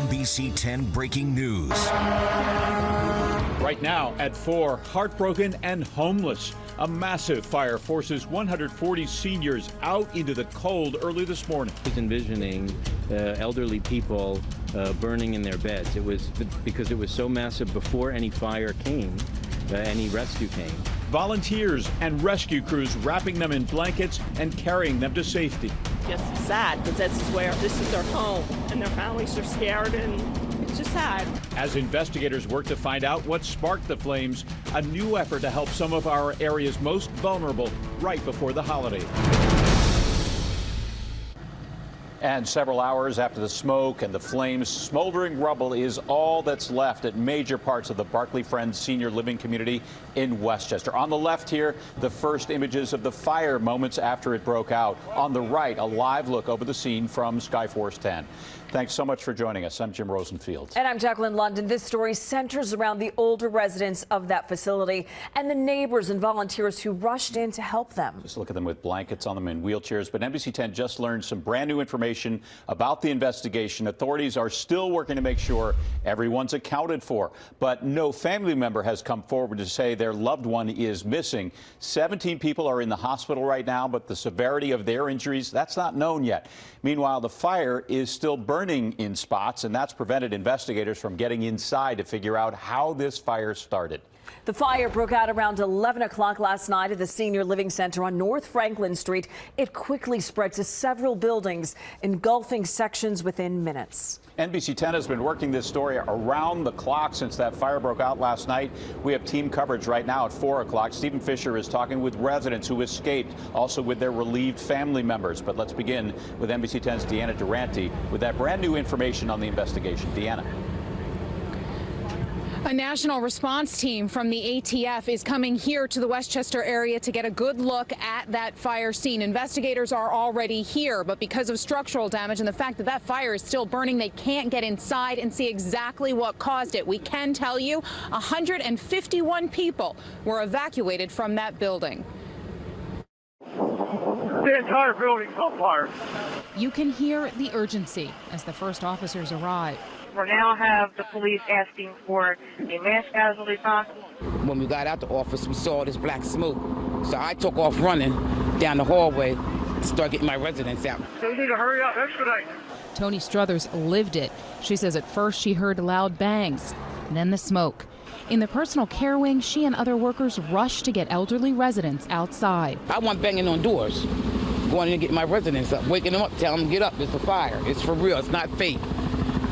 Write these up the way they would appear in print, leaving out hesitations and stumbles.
NBC 10 breaking news. Right now at 4, heartbroken and homeless. A massive fire forces 140 seniors out into the cold early this morning. I was envisioning elderly people burning in their beds. It was because it was so massive before any fire came, any rescue came. Volunteers and rescue crews wrapping them in blankets and carrying them to safety. Just sad because this is their home and their families are scared and it's just sad. As investigators work to find out what sparked the flames, a new effort to help some of our area's most vulnerable right before the holiday. And several hours after the smoke and the flames, smoldering rubble is all that's left at major parts of the Barclay Friends Senior Living Community in Westchester. On the left here, the first images of the fire moments after it broke out. On the right, a live look over the scene from Skyforce 10. Thanks so much for joining us. I'm Jim Rosenfield. And I'm Jacqueline London. This story centers around the older residents of that facility and the neighbors and volunteers who rushed in to help them. Just look at them with blankets on them in wheelchairs. But NBC 10 just learned some brand new information about the investigation. Authorities are still working to make sure everyone's accounted for. But no family member has come forward to say their loved one is missing. 17 people are in the hospital right now, but the severity of their injuries, that's not known yet. Meanwhile, the fire is still burning in spots, and that's prevented investigators from getting inside to figure out how this fire started. The fire broke out around 11 o'clock last night at the Senior Living Center on North Franklin Street. It quickly spread to several buildings, engulfing sections within minutes. NBC 10 has been working this story around the clock since that fire broke out last night. We have team coverage right now at 4 o'clock. Stephen Fisher is talking with residents who escaped, also with their relieved family members. But let's begin with NBC 10's Deanna Durante with that brand new information on the investigation. Deanna. A national response team from the ATF is coming here to the Westchester area to get a good look at that fire scene. Investigators are already here, but because of structural damage and the fact that that fire is still burning, they can't get inside and see exactly what caused it. We can tell you 151 people were evacuated from that building. The entire building's on fire. You can hear the urgency as the first officers arrive. We now have the police asking for a mass casualty possible. When we got out the office, we saw this black smoke. So I took off running down the hallway to start getting my residents out. So we need to hurry up, expedite. Tony Struthers lived it. She says at first she heard loud bangs, then the smoke. In the personal care wing, she and other workers rushed to get elderly residents outside. I went banging on doors, going in to get my residents up, waking them up, telling them, get up, it's a fire. It's for real, it's not fake.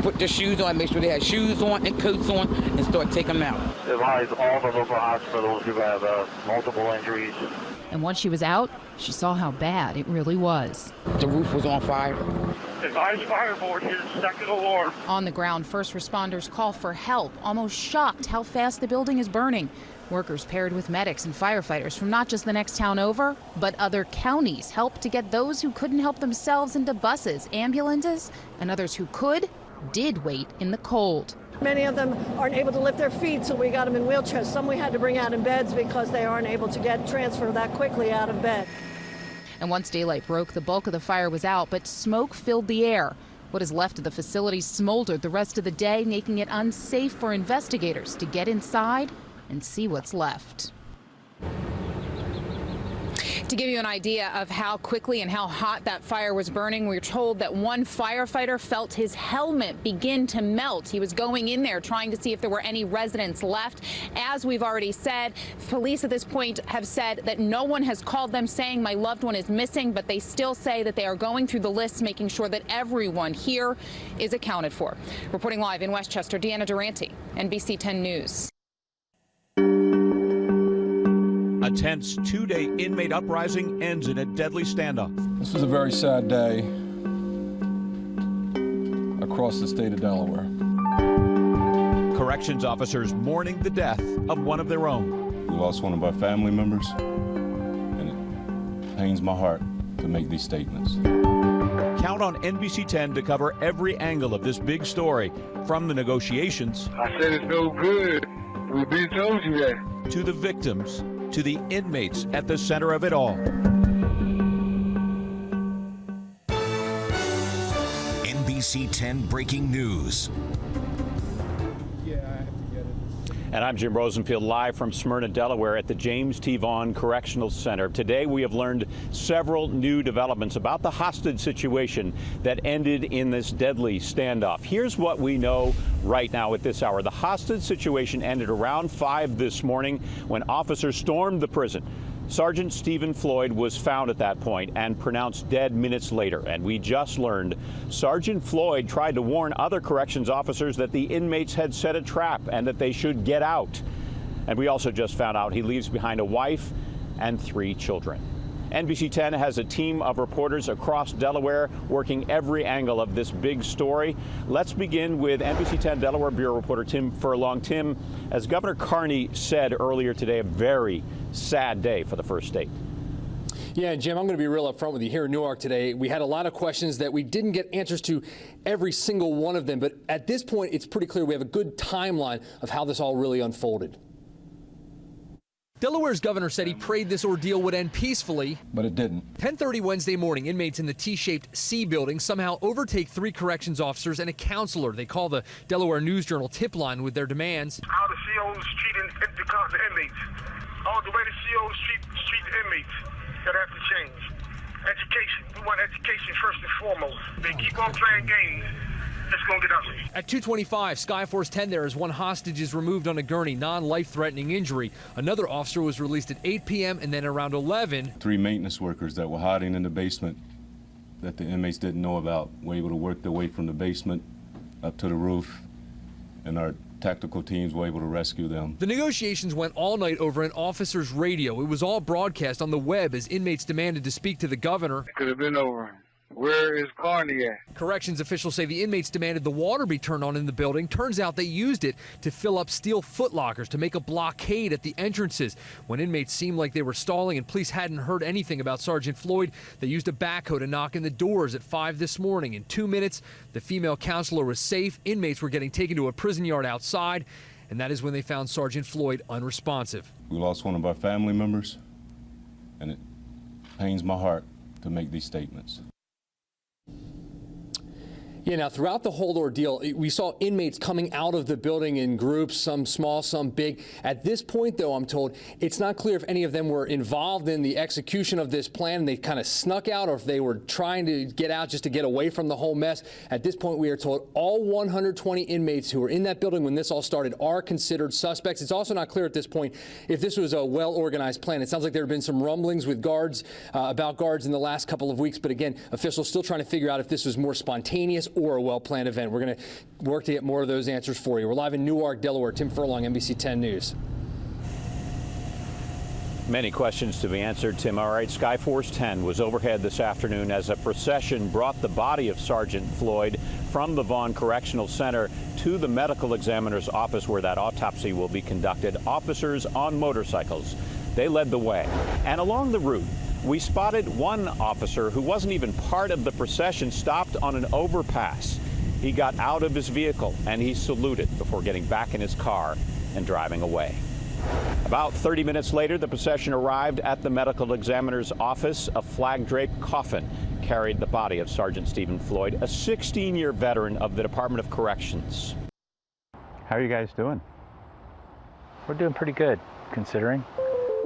Put their shoes on, make sure they had shoes on and coats on, and start taking them out. Advise all the local hospitals who have multiple injuries. And once she was out, she saw how bad it really was. The roof was on fire. Advise fire board, hit second alarm. On the ground, first responders call for help, almost shocked how fast the building is burning. Workers paired with medics and firefighters from not just the next town over, but other counties helped to get those who couldn't help themselves into buses, ambulances, and others who could did wait in the cold. Many of them aren't able to lift their feet, so we got them in wheelchairs. Some we had to bring out in beds because they aren't able to get transferred that quickly out of bed. And once daylight broke, the bulk of the fire was out, but smoke filled the air. What is left of the facility smoldered the rest of the day, making it unsafe for investigators to get inside and see what's left. To give you an idea of how quickly and how hot that fire was burning, we were told that one firefighter felt his helmet begin to melt. He was going in there trying to see if there were any residents left. As we've already said, police at this point have said that no one has called them saying my loved one is missing, but they still say that they are going through the list, making sure that everyone here is accounted for. Reporting live in Westchester, Deanna Durante, NBC 10 News. A tense two-day inmate uprising ends in a deadly standoff. This was a very sad day across the state of Delaware. Corrections officers mourning the death of one of their own. We lost one of our family members, and it pains my heart to make these statements. Count on NBC 10 to cover every angle of this big story, from the negotiations. I said it's no good. We've been told you that. To the victims, to the inmates at the center of it all. NBC 10 breaking news. And I'm Jim Rosenfield, live from Smyrna, Delaware at the James T. Vaughn Correctional Center. Today we have learned several new developments about the hostage situation that ended in this deadly standoff. Here's what we know right now at this hour. The hostage situation ended around 5 this morning when officers stormed the prison. Sergeant Stephen Floyd was found at that point and pronounced dead minutes later. And we just learned Sergeant Floyd tried to warn other corrections officers that the inmates had set a trap and that they should get out. And we also just found out he leaves behind a wife and 3 children. NBC 10 has a team of reporters across Delaware working every angle of this big story. Let's begin with NBC 10 Delaware Bureau reporter Tim Furlong. Tim, as Governor Carney said earlier today, a very sad day for the first state. Yeah, Jim, I'm going to be real up front with you. Here in Newark today, we had a lot of questions that we didn't get answers to every single one of them. But at this point, it's pretty clear we have a good timeline of how this all really unfolded. Delaware's governor said he prayed this ordeal would end peacefully. But it didn't. 10:30 Wednesday morning, inmates in the T-shaped C building somehow overtake 3 corrections officers and a counselor. They call the Delaware News Journal tip line with their demands. How the COs treating the inmates. All the way the COs treat the inmates. That have to change. Education. We want education first and foremost. They keep on playing games. It's going to get ugly. At 2:25, Skyforce 10 there as one hostage is removed on a gurney, non-life-threatening injury. Another officer was released at 8 p.m. and then around 11. 3 maintenance workers that were hiding in the basement that the inmates didn't know about were able to work their way from the basement up to the roof, and our tactical teams were able to rescue them. The negotiations went all night over an officer's radio. It was all broadcast on the web as inmates demanded to speak to the governor. It could have been over. Where is Carney at? Corrections officials say the inmates demanded the water be turned on in the building. Turns out they used it to fill up steel footlockers to make a blockade at the entrances. When inmates seemed like they were stalling and police hadn't heard anything about Sergeant Floyd, they used a backhoe to knock in the doors at 5 this morning. In 2 minutes, the female counselor was safe. Inmates were getting taken to a prison yard outside, and that is when they found Sergeant Floyd unresponsive. We lost one of our family members, and it pains my heart to make these statements. Yeah, now throughout the whole ordeal, we saw inmates coming out of the building in groups, some small, some big. At this point, though, I'm told it's not clear if any of them were involved in the execution of this plan and they kind of snuck out, or if they were trying to get out just to get away from the whole mess. At this point, we are told all 120 inmates who were in that building when this all started are considered suspects. It's also not clear at this point if this was a well-organized plan. It sounds like there have been some rumblings with guards, about guards in the last couple of weeks. But again, officials still trying to figure out if this was more spontaneous or a well-planned event. We're going to work to get more of those answers for you. We're live in Newark, Delaware. Tim Furlong, NBC 10 News. Many questions to be answered, Tim. All right, Skyforce 10 was overhead this afternoon as a procession brought the body of Sergeant Floyd from the Vaughn Correctional Center to the medical examiner's office where that autopsy will be conducted. Officers on motorcycles, they led the way. And along the route, we spotted one officer who wasn't even part of the procession stopped on an overpass. He got out of his vehicle and he saluted before getting back in his car and driving away. About 30 minutes later, the procession arrived at the medical examiner's office. A flag-draped coffin carried the body of Sergeant Stephen Floyd, a 16-year veteran of the Department of Corrections. How are you guys doing? We're doing pretty good, considering.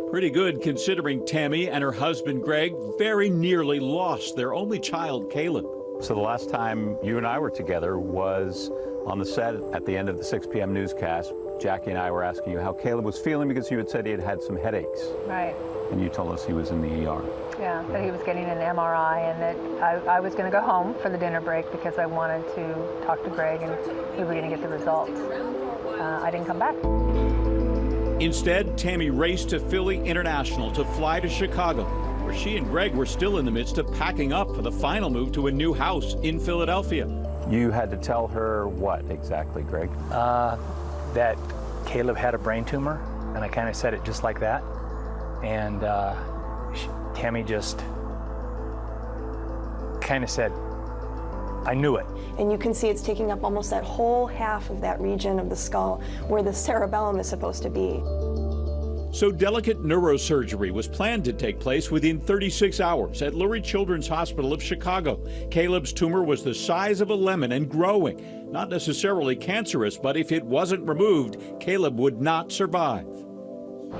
Pretty good, considering Tammy and her husband, Greg, very nearly lost their only child, Caleb. So the last time you and I were together was on the set at the end of the 6 p.m. newscast. Jackie and I were asking you how Caleb was feeling because you had said he had had some headaches. Right. And you told us he was in the ER. Yeah, that he was getting an MRI and that I was going to go home for the dinner break because I wanted to talk to Greg and we were going to get the results. I didn't come back. Instead, Tammy raced to Philly International to fly to Chicago, where she and Greg were still in the midst of packing up for the final move to a new house in Philadelphia. You had to tell her what exactly, Greg? That Caleb had a brain tumor, and I kind of said it just like that. And Tammy just kind of said, I knew it. And you can see it's taking up almost that whole half of that region of the skull where the cerebellum is supposed to be. So delicate neurosurgery was planned to take place within 36 hours at Lurie Children's Hospital of Chicago. Caleb's tumor was the size of a lemon and growing. Not necessarily cancerous, but if it wasn't removed, Caleb would not survive.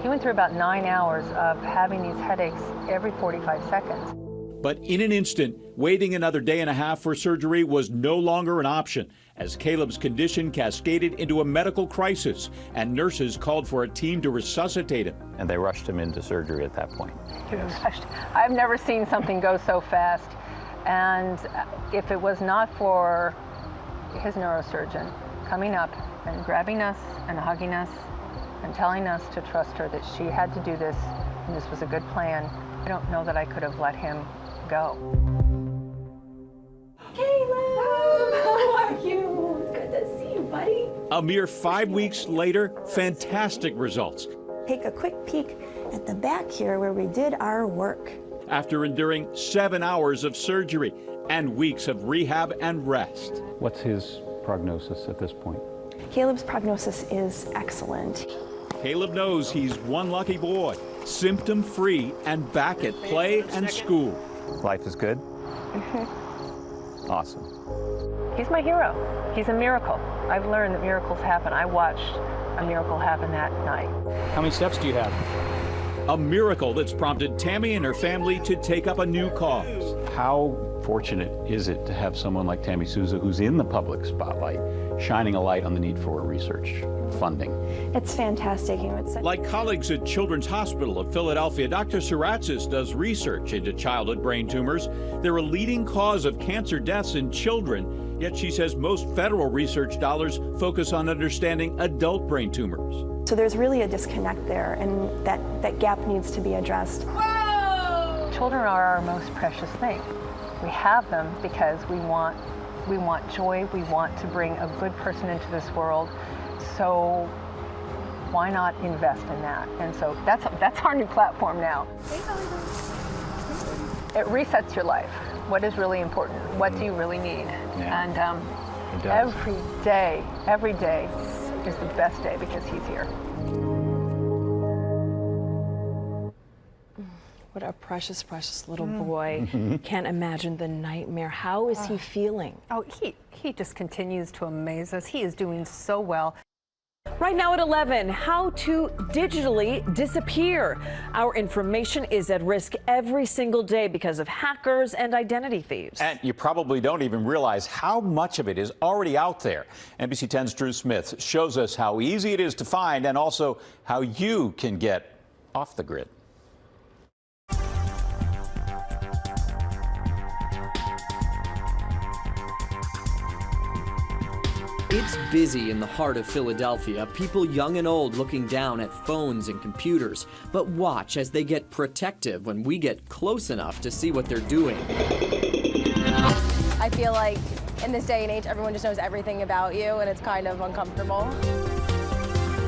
He went through about 9 hours of having these headaches every 45 seconds. But in an instant, waiting another day and a half for surgery was no longer an option, as Caleb's condition cascaded into a medical crisis, and nurses called for a team to resuscitate him. And they rushed him into surgery at that point. I've never seen something go so fast. And if it was not for his neurosurgeon coming up and grabbing us and hugging us and telling us to trust her that she had to do this and this was a good plan, I don't know that I could have let him go. Caleb, how are you? It's good to see you, buddy. A mere 5 weeks later, fantastic results. Take a quick peek at the back here where we did our work. After enduring 7 hours of surgery and weeks of rehab and rest. What's his prognosis at this point? Caleb's prognosis is excellent. Caleb knows he's one lucky boy, symptom-free and back at play and school. Life is good? Awesome. He's my hero. He's a miracle. I've learned that miracles happen. I watched a miracle happen that night. How many steps do you have? A miracle that's prompted Tammy and her family to take up a new cause. How fortunate is it to have someone like Tammy Souza, who's in the public spotlight, shining a light on the need for research funding? It's fantastic. Like colleagues at Children's Hospital of Philadelphia, Dr. Saratzis does research into childhood brain tumors. They're a leading cause of cancer deaths in children, yet she says most federal research dollars focus on understanding adult brain tumors. So there's really a disconnect there, and that gap needs to be addressed. Whoa! Children are our most precious thing. We have them because we want joy. We want to bring a good person into this world. So why not invest in that? And so that's our new platform now. It resets your life. What is really important? What do you really need? Yeah. And every day is the best day because he's here. What a precious, precious little boy. Can't imagine the nightmare. How is he feeling? Oh, he just continues to amaze us. He is doing so well. Right now at 11, how to digitally disappear. Our information is at risk every single day because of hackers and identity thieves. And you probably don't even realize how much of it is already out there. NBC 10's Drew Smith shows us how easy it is to find and also how you can get off the grid. It's busy in the heart of Philadelphia, people young and old looking down at phones and computers. But watch as they get protective when we get close enough to see what they're doing. I feel like in this day and age, everyone just knows everything about you, and it's kind of uncomfortable.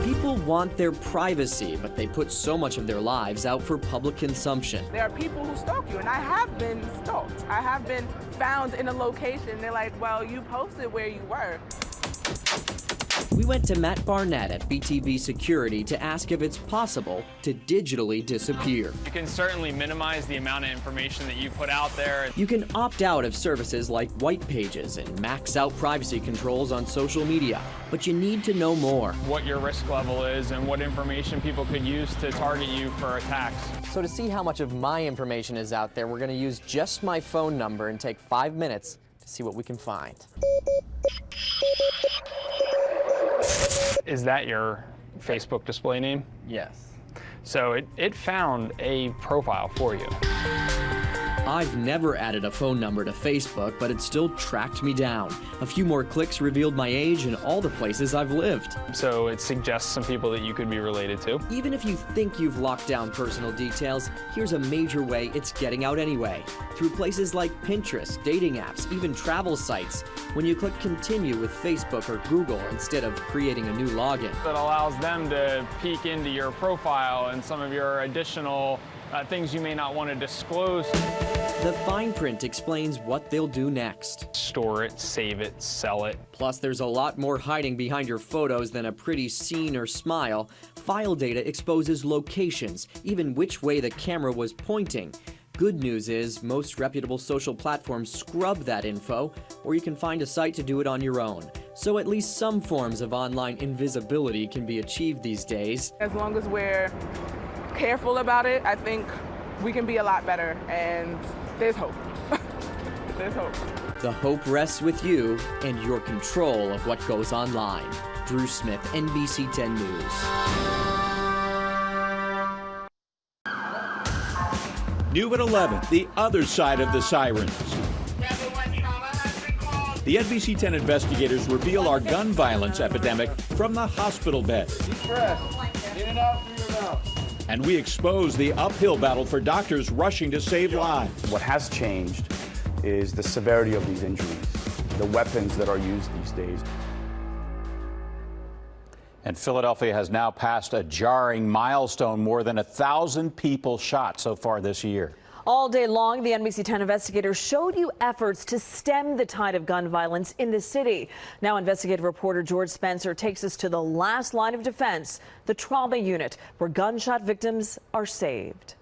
People want their privacy, but they put so much of their lives out for public consumption. There are people who stalk you, and I have been stalked. I have been found in a location. They're like, well, you posted where you were. We went to Matt Barnett at BTV Security to ask if it's possible to digitally disappear. You can certainly minimize the amount of information that you put out there. You can opt out of services like white pages and max out privacy controls on social media, but you need to know more. What your risk level is and what information people could use to target you for attacks. So to see how much of my information is out there, we're going to use just my phone number and take 5 minutes to see what we can find. Is that your Facebook display name? Yes. So it found a profile for you. I've never added a phone number to Facebook, but it still tracked me down. A few more clicks revealed my age and all the places I've lived. So it suggests some people that you could be related to. Even if you think you've locked down personal details, here's a major way it's getting out anyway. Through places like Pinterest, dating apps, even travel sites. When you click continue with Facebook or Google instead of creating a new login. That allows them to peek into your profile and some of your additional things you may not want to disclose. The fine print explains what they'll do next. Store it, save it, sell it. Plus, there's a lot more hiding behind your photos than a pretty scene or smile. File data exposes locations, even which way the camera was pointing. Good news is most reputable social platforms scrub that info, or you can find a site to do it on your own. So at least some forms of online invisibility can be achieved these days. As long as we're careful about it, I think we can be a lot better, and there's hope. There's hope. The hope rests with you and your control of what goes online. Drew Smith, NBC 10 News. New at 11, the other side of the sirens. The NBC 10 investigators reveal our gun violence epidemic from the hospital bed. Deep breath. In and out through your mouth. And we expose the uphill battle for doctors rushing to save lives. What has changed is the severity of these injuries, the weapons that are used these days. And Philadelphia has now passed a jarring milestone, more than 1,000 people shot so far this year. All day long, the NBC 10 investigators showed you efforts to stem the tide of gun violence in the city. Now, investigative reporter George Spencer takes us to the last line of defense, the trauma unit, where gunshot victims are saved.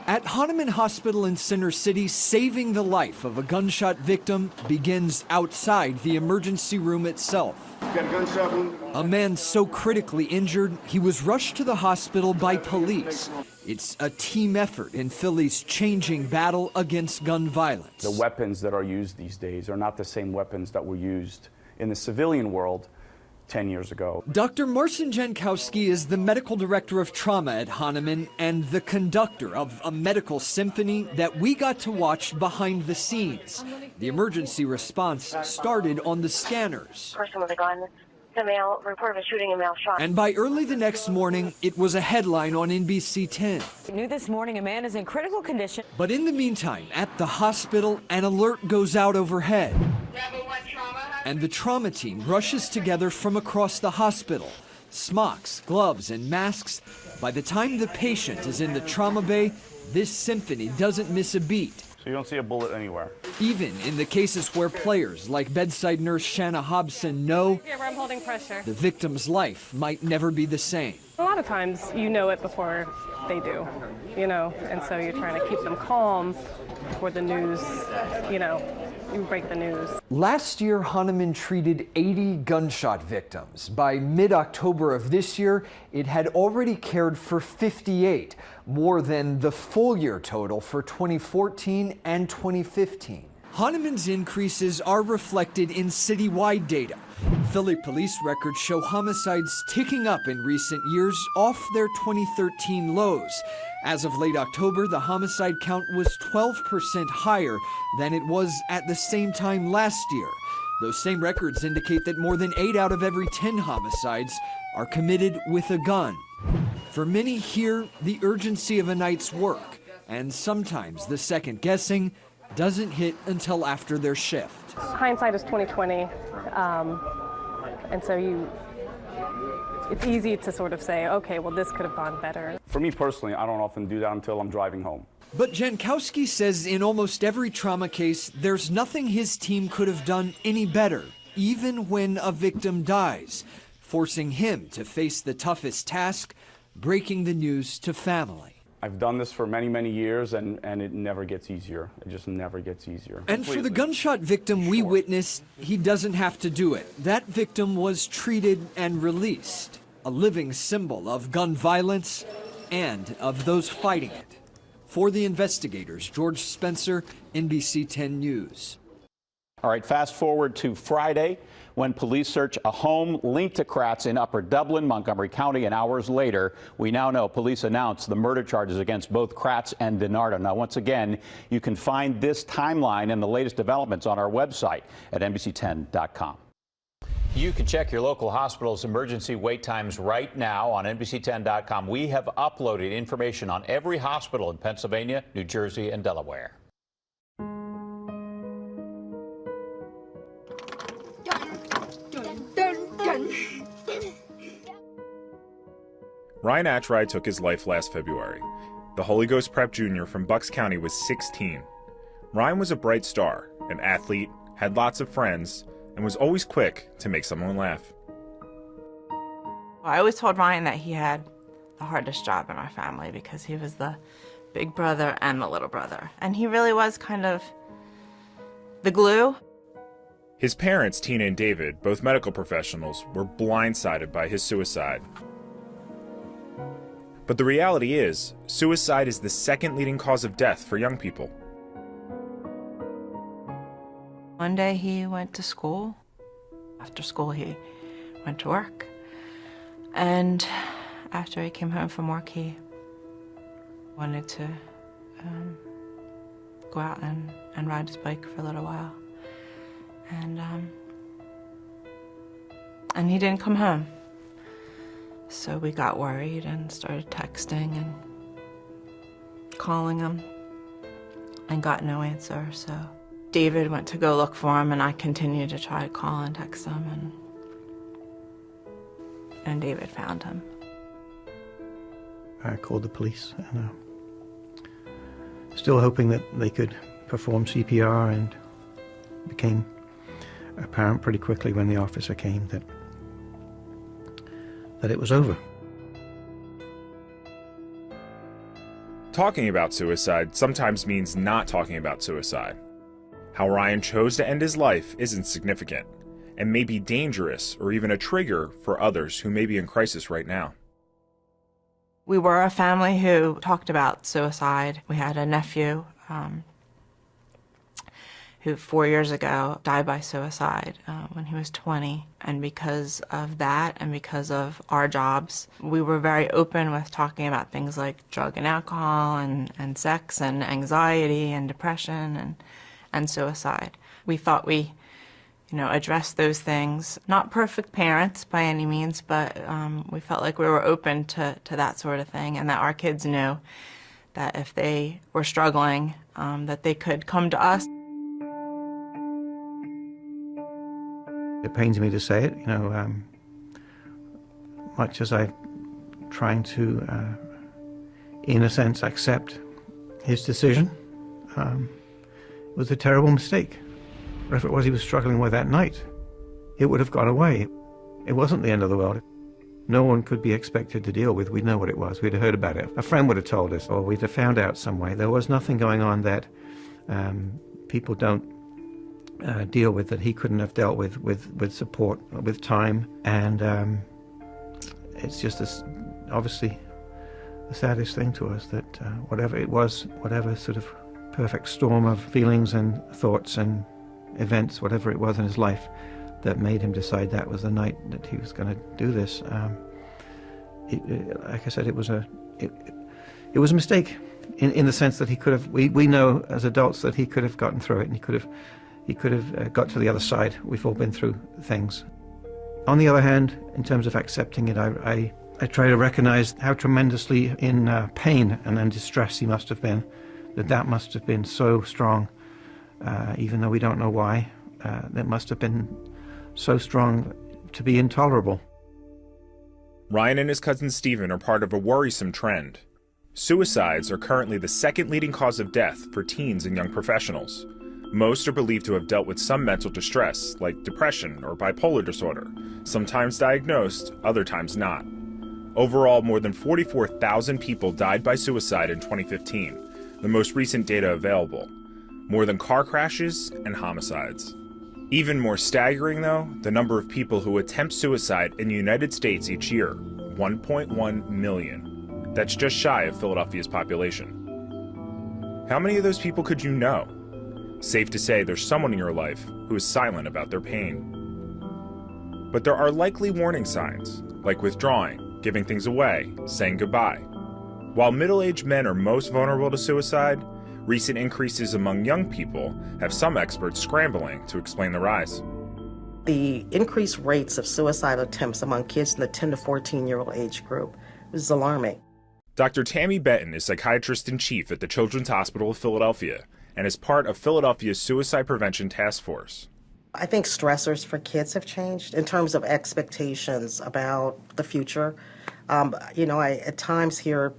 At Hahnemann Hospital in Center City, saving the life of a gunshot victim begins outside the emergency room itself. Got a gunshot wound? A man so critically injured, he was rushed to the hospital by police. It's a team effort in Philly's changing battle against gun violence. The weapons that are used these days are not the same weapons that were used in the civilian world 10 years ago. Dr. Marcin Jankowski is the medical director of trauma at Hahnemann and the conductor of a medical symphony that we got to watch behind the scenes. The emergency response started on the scanners. Person with a gun, the male report of a shooting, a male shot. And by early the next morning, it was a headline on NBC 10. New this morning, a man is in critical condition. But in the meantime, at the hospital, an alert goes out overhead. And the trauma team rushes together from across the hospital. Smocks, gloves, and masks. By the time the patient is in the trauma bay, this symphony doesn't miss a beat. So you don't see a bullet anywhere. Even in the cases where players like bedside nurse Shanna Hobson know Here, I'm holding pressure. the victim's life might never be the same. A lot of times you know it before they do, and so you're trying to keep them calm before the news, you break the news. Last year, Hahnemann treated 80 gunshot victims. By mid-October of this year, it had already cared for 58, more than the full year total for 2014 and 2015. Hahnemann's increases are reflected in citywide data. Philly police records show homicides ticking up in recent years off their 2013 lows. As of late October, the homicide count was 12% higher than it was at the same time last year. Those same records indicate that more than 8 out of every 10 homicides are committed with a gun. For many here, the urgency of a night's work, and sometimes the second guessing, doesn't hit until after their shift. Hindsight is 20/20, and so it's easy to sort of say, okay, well, this could have gone better. For me personally, I don't often do that until I'm driving home. But Jankowski says in almost every trauma case, there's nothing his team could have done any better, even when a victim dies, forcing him to face the toughest task, breaking the news to family. I've done this for many, many years, and it never gets easier. It just never gets easier. And for the gunshot victim we witnessed, he doesn't have to do it. That victim was treated and released, a living symbol of gun violence and of those fighting it. For the investigators, George Spencer, NBC 10 News. All right, fast forward to Friday when police search a home linked to Kratz in Upper Dublin, Montgomery County, and hours later, we now know police announced the murder charges against both Kratz and DiNardo. Now, once again, you can find this timeline and the latest developments on our website at NBC10.com. You can check your local hospital's emergency wait times right now on NBC10.com. We have uploaded information on every hospital in Pennsylvania, New Jersey, and Delaware. Ryan Atchry took his life last February. The Holy Ghost Prep Junior from Bucks County was 16. Ryan was a bright star, an athlete, had lots of friends, and was always quick to make someone laugh. I always told Ryan that he had the hardest job in our family because he was the big brother and the little brother. And he really was kind of the glue. His parents, Tina and David, both medical professionals, were blindsided by his suicide. But the reality is, suicide is the second leading cause of death for young people. One day he went to school. After school he went to work. And after he came home from work he wanted to go out and ride his bike for a little while. And he didn't come home. So we got worried and started texting and calling him and got no answer. So David went to go look for him and I continued to try to call and text him and David found him. I called the police and still hoping that they could perform CPR, and became apparent pretty quickly when the officer came that it was over. Talking about suicide sometimes means not talking about suicide. How Ryan chose to end his life isn't significant, and may be dangerous or even a trigger for others who may be in crisis right now. We were a family who talked about suicide. We had a nephew who 4 years ago died by suicide when he was 20. And because of that and because of our jobs, we were very open with talking about things like drug and alcohol and sex and anxiety and depression and suicide. We thought we addressed those things. Not perfect parents by any means, but we felt like we were open to that sort of thing, and that our kids knew that if they were struggling, that they could come to us. It pains me to say it, much as I'm trying to, in a sense, accept his decision, it was a terrible mistake. Whatever it was he was struggling with that night, it would have gone away. It wasn't the end of the world. No one could be expected to deal with. We'd know what it was. We'd have heard about it. A friend would have told us, or we'd have found out some way. There was nothing going on that people don't deal with, that he couldn't have dealt with support, with time. And it's just obviously the saddest thing to us that whatever it was, whatever sort of perfect storm of feelings and thoughts and events, whatever it was in his life that made him decide that was the night that he was going to do this, like I said, it was a mistake in the sense that he could have, we know as adults that he could have gotten through it, and he could have got to the other side. We've all been through things. On the other hand, in terms of accepting it, I try to recognize how tremendously in pain and in distress he must have been, that must have been so strong. Even though we don't know why, that must have been so strong to be intolerable. Ryan and his cousin Stephen are part of a worrisome trend. Suicides are currently the second leading cause of death for teens and young professionals. Most are believed to have dealt with some mental distress, like depression or bipolar disorder, sometimes diagnosed, other times not. Overall, more than 44,000 people died by suicide in 2015, the most recent data available. More than car crashes and homicides. Even more staggering, though, the number of people who attempt suicide in the United States each year, 1.1 million. That's just shy of Philadelphia's population. How many of those people could you know? Safe to say there's someone in your life who is silent about their pain. But there are likely warning signs, like withdrawing, giving things away, saying goodbye. While middle-aged men are most vulnerable to suicide, recent increases among young people have some experts scrambling to explain the rise. The increased rates of suicide attempts among kids in the 10 to 14-year-old age group is alarming. Dr. Tammy Benton is psychiatrist-in-chief at the Children's Hospital of Philadelphia and is part of Philadelphia's Suicide Prevention Task Force. I think stressors for kids have changed in terms of expectations about the future. I at times hear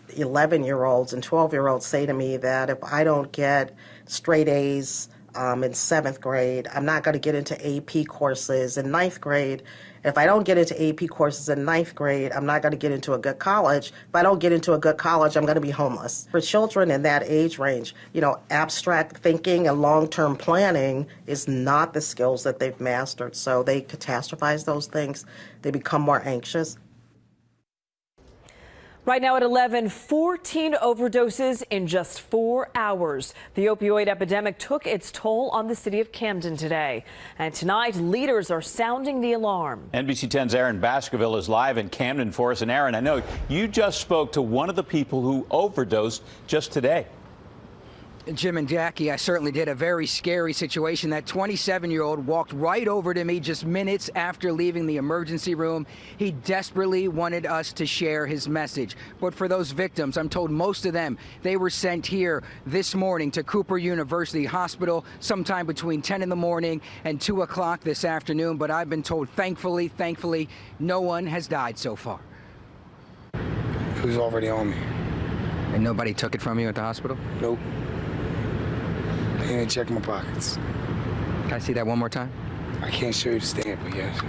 11-year-olds and 12-year-olds say to me that if I don't get straight A's in 7th grade, I'm not going to get into AP courses in 9th grade. If I don't get into AP courses in 9th grade, I'm not going to get into a good college. If I don't get into a good college, I'm going to be homeless. For children in that age range, abstract thinking and long-term planning is not the skills that they've mastered. So they catastrophize those things. They become more anxious. Right now at 11, 14 overdoses in just 4 hours. The opioid epidemic took its toll on the city of Camden today. And tonight, leaders are sounding the alarm. NBC 10's Aaron Baskerville is live in Camden for us. And Aaron, I know you just spoke to one of the people who overdosed just today. Jim and Jackie, I certainly did. A very scary situation. That 27-year-old walked right over to me just minutes after leaving the emergency room. He desperately wanted us to share his message. But for those victims, I'm told most of them, they were sent here this morning to Cooper University Hospital sometime between 10 in the morning and 2 o'clock this afternoon. But I've been told, thankfully, no one has died so far. It was already on me. And nobody took it from you at the hospital? Nope. They didn't check my pockets. Can I see that one more time? I can't show you the stamp, but yes.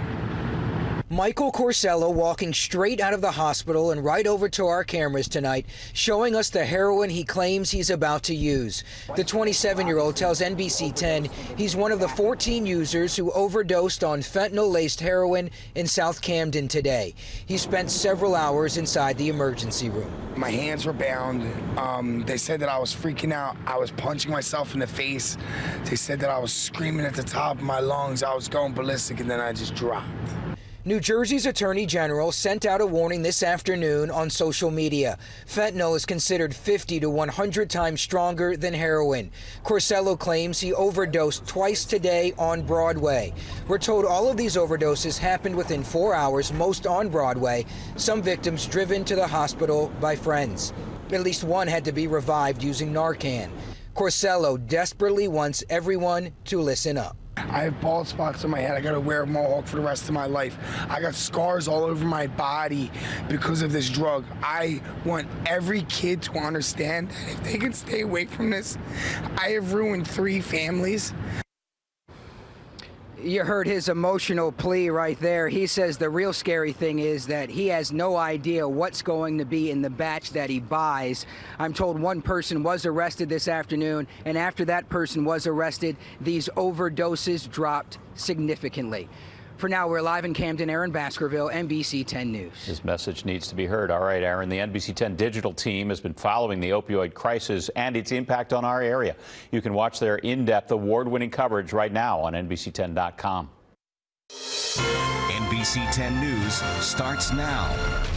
Michael Corsello walking straight out of the hospital and right over to our cameras tonight, showing us the heroin he claims he's about to use. The 27-year-old tells NBC 10 he's one of the 14 users who overdosed on fentanyl-laced heroin in South Camden today. He spent several hours inside the emergency room. My hands were bound. They said that I was freaking out. I was punching myself in the face. They said that I was screaming at the top of my lungs. I was going ballistic, and then I just dropped. New Jersey's Attorney General sent out a warning this afternoon on social media. Fentanyl is considered 50 to 100 times stronger than heroin. Corsello claims he overdosed twice today on Broadway. We're told all of these overdoses happened within 4 hours, most on Broadway. Some victims driven to the hospital by friends. At least one had to be revived using Narcan. Corsello desperately wants everyone to listen up. I have bald spots on my head. I got to wear a mohawk for the rest of my life. I got scars all over my body because of this drug. I want every kid to understand that if they can stay away from this, I have ruined 3 families. You heard his emotional plea right there. He says the real scary thing is that he has no idea what's going to be in the batch that he buys. I'm told one person was arrested this afternoon, and after that person was arrested, these overdoses dropped significantly. For now, we're live in Camden. Aaron Baskerville, NBC 10 News. This message needs to be heard. All right, Aaron, the NBC 10 digital team has been following the opioid crisis and its impact on our area. You can watch their in-depth, award-winning coverage right now on NBC10.com. NBC 10 News starts now.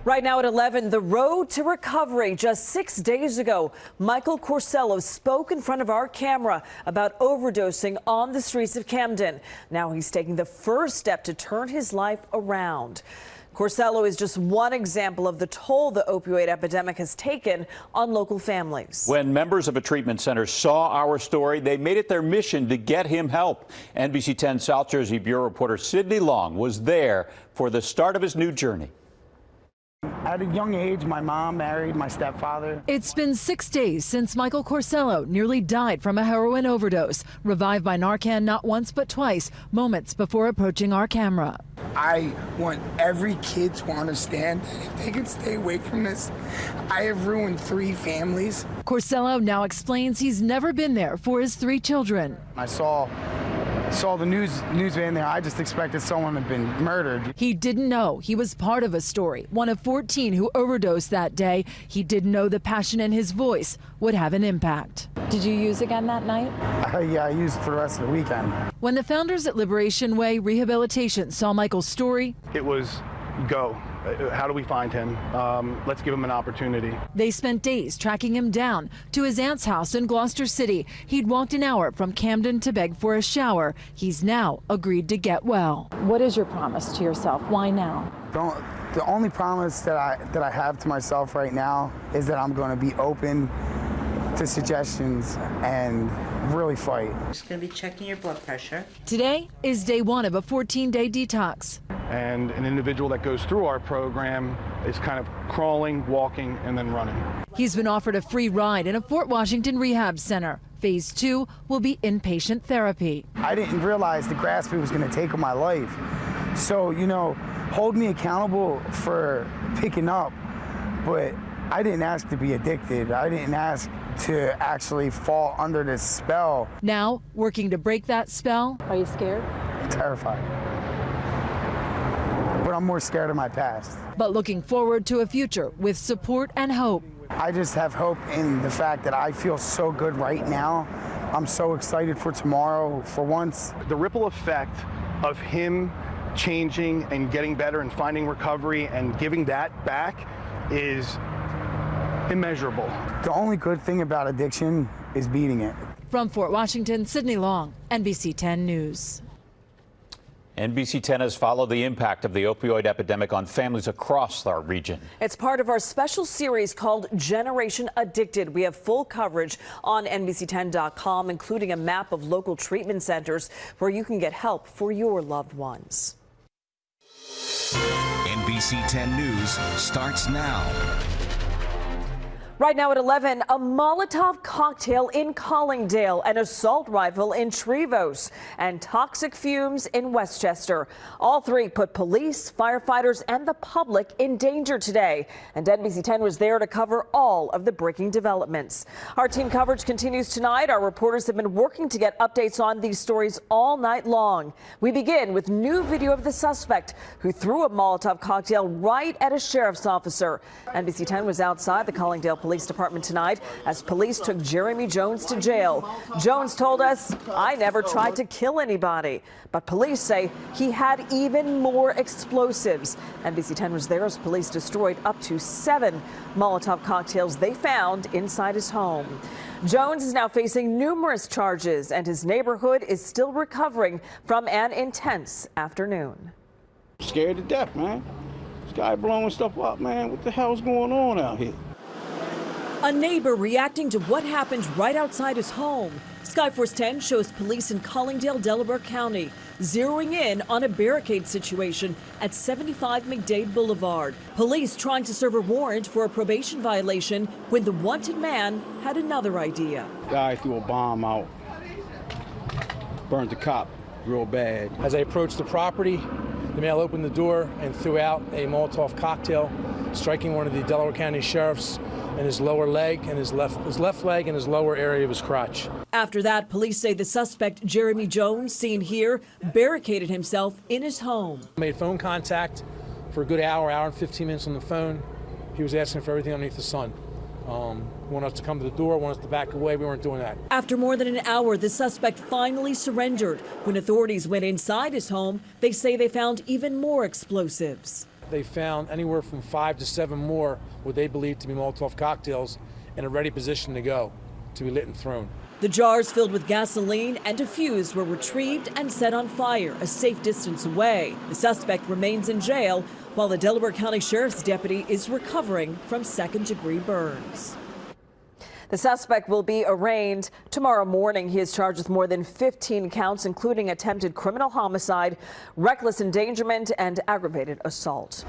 Right now at 11, the road to recovery. Just 6 days ago, Michael Corsello spoke in front of our camera about overdosing on the streets of Camden. Now he's taking the first step to turn his life around. Corsello is just one example of the toll the opioid epidemic has taken on local families. When members of a treatment center saw our story, they made it their mission to get him help. NBC 10 South Jersey Bureau reporter Sidney Long was there for the start of his new journey. At a young age, my mom married my stepfather. It's been 6 days since Michael Corsello nearly died from a heroin overdose, revived by Narcan not once but twice, moments before approaching our camera. I want every kid to understand that if they can stay away from this, I have ruined 3 families. Corsello now explains he's never been there for his 3 children. I saw the news van there. I just expected someone had been murdered. He didn't know he was part of a story, one of 14 who overdosed that day. He didn't know the passion in his voice would have an impact. Did you use again that night? Yeah, I used it for the rest of the weekend. When the founders at Liberation Way Rehabilitation saw Michael's story, it was go. How do we find him? Let's give him an opportunity. They spent days tracking him down to his aunt's house in Gloucester City. He'd walked an hour from Camden to beg for a shower. He's now agreed to get well. What is your promise to yourself? Why now? The only promise that I have to myself right now is that I'm going to be open to suggestions and really fight. Just going to be checking your blood pressure. Today is day 1 of a 14-day detox. And an individual that goes through our program is kind of crawling, walking, and then running. He's been offered a free ride in a Fort Washington rehab center. Phase 2 will be inpatient therapy. I didn't realize the grasp it was going to take on my life. So, hold me accountable for picking up, but I didn't ask to be addicted. I didn't ask to actually fall under this spell. Now, working to break that spell. Are you scared? I'm terrified. But I'm more scared of my past. But looking forward to a future with support and hope. I just have hope in the fact that I feel so good right now. I'm so excited for tomorrow for once. The ripple effect of him changing and getting better and finding recovery and giving that back is immeasurable. The only good thing about addiction is beating it. From Fort Washington, Sydney Long, NBC 10 News. NBC 10 has followed the impact of the opioid epidemic on families across our region. It's part of our special series called Generation Addicted. We have full coverage on NBC10.com, including a map of local treatment centers where you can get help for your loved ones. NBC 10 News starts now. Right now at 11, a Molotov cocktail in Collingdale, an assault rifle in Trevose, and toxic fumes in Westchester. All three put police, firefighters, and the public in danger today. And NBC 10 was there to cover all of the breaking developments. Our team coverage continues tonight. Our reporters have been working to get updates on these stories all night long. We begin with new video of the suspect who threw a Molotov cocktail right at a sheriff's officer. NBC 10 was outside the Collingdale Police Department tonight as police took Jeremy Jones to jail. Jones told us, "I never tried to kill anybody." But police say he had even more explosives. NBC 10 was there as police destroyed up to 7 Molotov cocktails they found inside his home. Jones is now facing numerous charges, and his neighborhood is still recovering from an intense afternoon. Scared to death, man. This guy blowing stuff up, man. What the hell's going on out here? A neighbor reacting to what happened right outside his home. Skyforce 10 shows police in Collingdale, Delaware County, zeroing in on a barricade situation at 75 McDade Boulevard. Police trying to serve a warrant for a probation violation when the wanted man had another idea. Guy threw a bomb out, burned the cop real bad. As I approached the property, the male opened the door and threw out a Molotov cocktail, striking one of the Delaware County sheriffs in his lower leg and his left leg and his lower area of his crotch. After that, police say the suspect, Jeremy Jones, seen here, barricaded himself in his home. Made phone contact for a good hour and 15 minutes on the phone. He was asking for everything underneath the sun. Wanted us to come to the door, wanted us to back away. We weren't doing that. After more than an hour, the suspect finally surrendered. When authorities went inside his home, they say they found even more explosives. They found anywhere from 5 to 7 more what they believe to be Molotov cocktails in a ready position to go, to be lit and thrown. The jars filled with gasoline and a fuse were retrieved and set on fire a safe distance away. The suspect remains in jail while the Delaware County Sheriff's deputy is recovering from second-degree burns. The suspect will be arraigned tomorrow morning. He is charged with more than 15 counts, including attempted criminal homicide, reckless endangerment, and aggravated assault.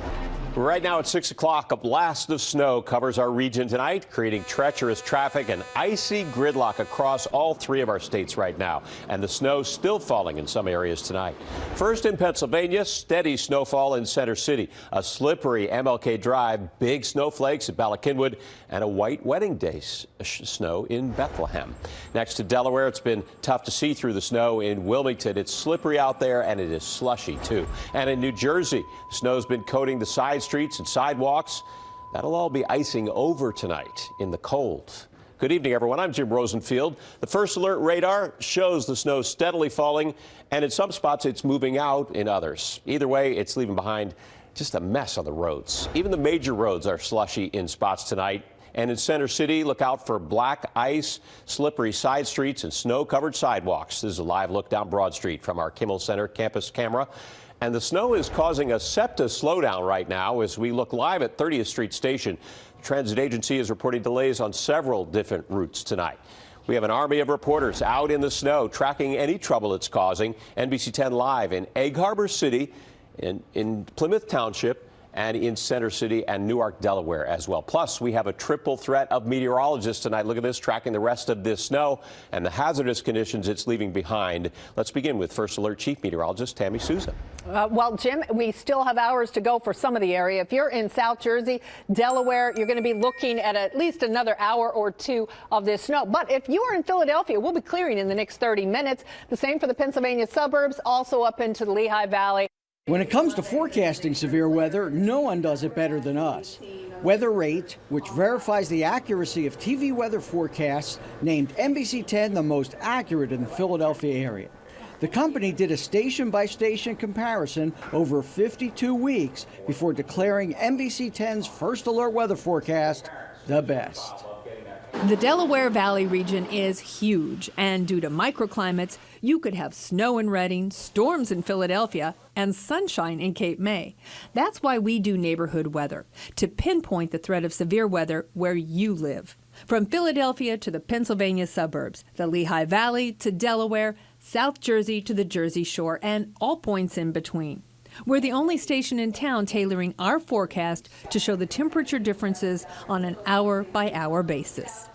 Right now at 6 o'clock, a blast of snow covers our region tonight, creating treacherous traffic and icy gridlock across all 3 of our states right now. And the snow still falling in some areas tonight. First in Pennsylvania, steady snowfall in Center City, a slippery MLK Drive, big snowflakes at Ballackinwood, and a white wedding day snow in Bethlehem. Next to Delaware, it's been tough to see through the snow in Wilmington. It's slippery out there, and it is slushy, too. And in New Jersey, snow's been coating the side streets and sidewalks. That'll all be icing over tonight in the cold. Good evening, everyone. I'm Jim Rosenfield. The first alert radar shows the snow steadily falling, and in some spots it's moving out in others. Either way, it's leaving behind just a mess on the roads. Even the major roads are slushy in spots tonight. And in Center City, look out for black ice, slippery side streets, and snow-covered sidewalks. This is a live look down Broad Street from our Kimmel Center campus camera. And the snow is causing a SEPTA slowdown right now as we look live at 30th Street Station. The transit agency is reporting delays on several different routes tonight. We have an army of reporters out in the snow tracking any trouble it's causing. NBC 10 live in Egg Harbor City in Plymouth Township, and in Center City and Newark, Delaware as well. Plus, we have a triple threat of meteorologists tonight. Look at this, tracking the rest of this snow and the hazardous conditions it's leaving behind. Let's begin with First Alert Chief Meteorologist Tammy Souza. Well, Jim, we still have hours to go for some of the area. If you're in South Jersey, Delaware, you're going to be looking at least another hour or two of this snow. But if you are in Philadelphia, we'll be clearing in the next 30 minutes. The same for the Pennsylvania suburbs, also up into the Lehigh Valley. When it comes to forecasting severe weather, no one does it better than us. Weather Rate, which verifies the accuracy of TV weather forecasts, named NBC 10 the most accurate in the Philadelphia area. The company did a station-by-station comparison over 52 weeks before declaring NBC 10's First Alert weather forecast the best. The Delaware Valley region is huge, and due to microclimates, you could have snow in Reading, storms in Philadelphia, and sunshine in Cape May. That's why we do neighborhood weather, to pinpoint the threat of severe weather where you live. From Philadelphia to the Pennsylvania suburbs, the Lehigh Valley to Delaware, South Jersey to the Jersey Shore, and all points in between. We're the only station in town tailoring our forecast to show the temperature differences on an hour-by-hour basis.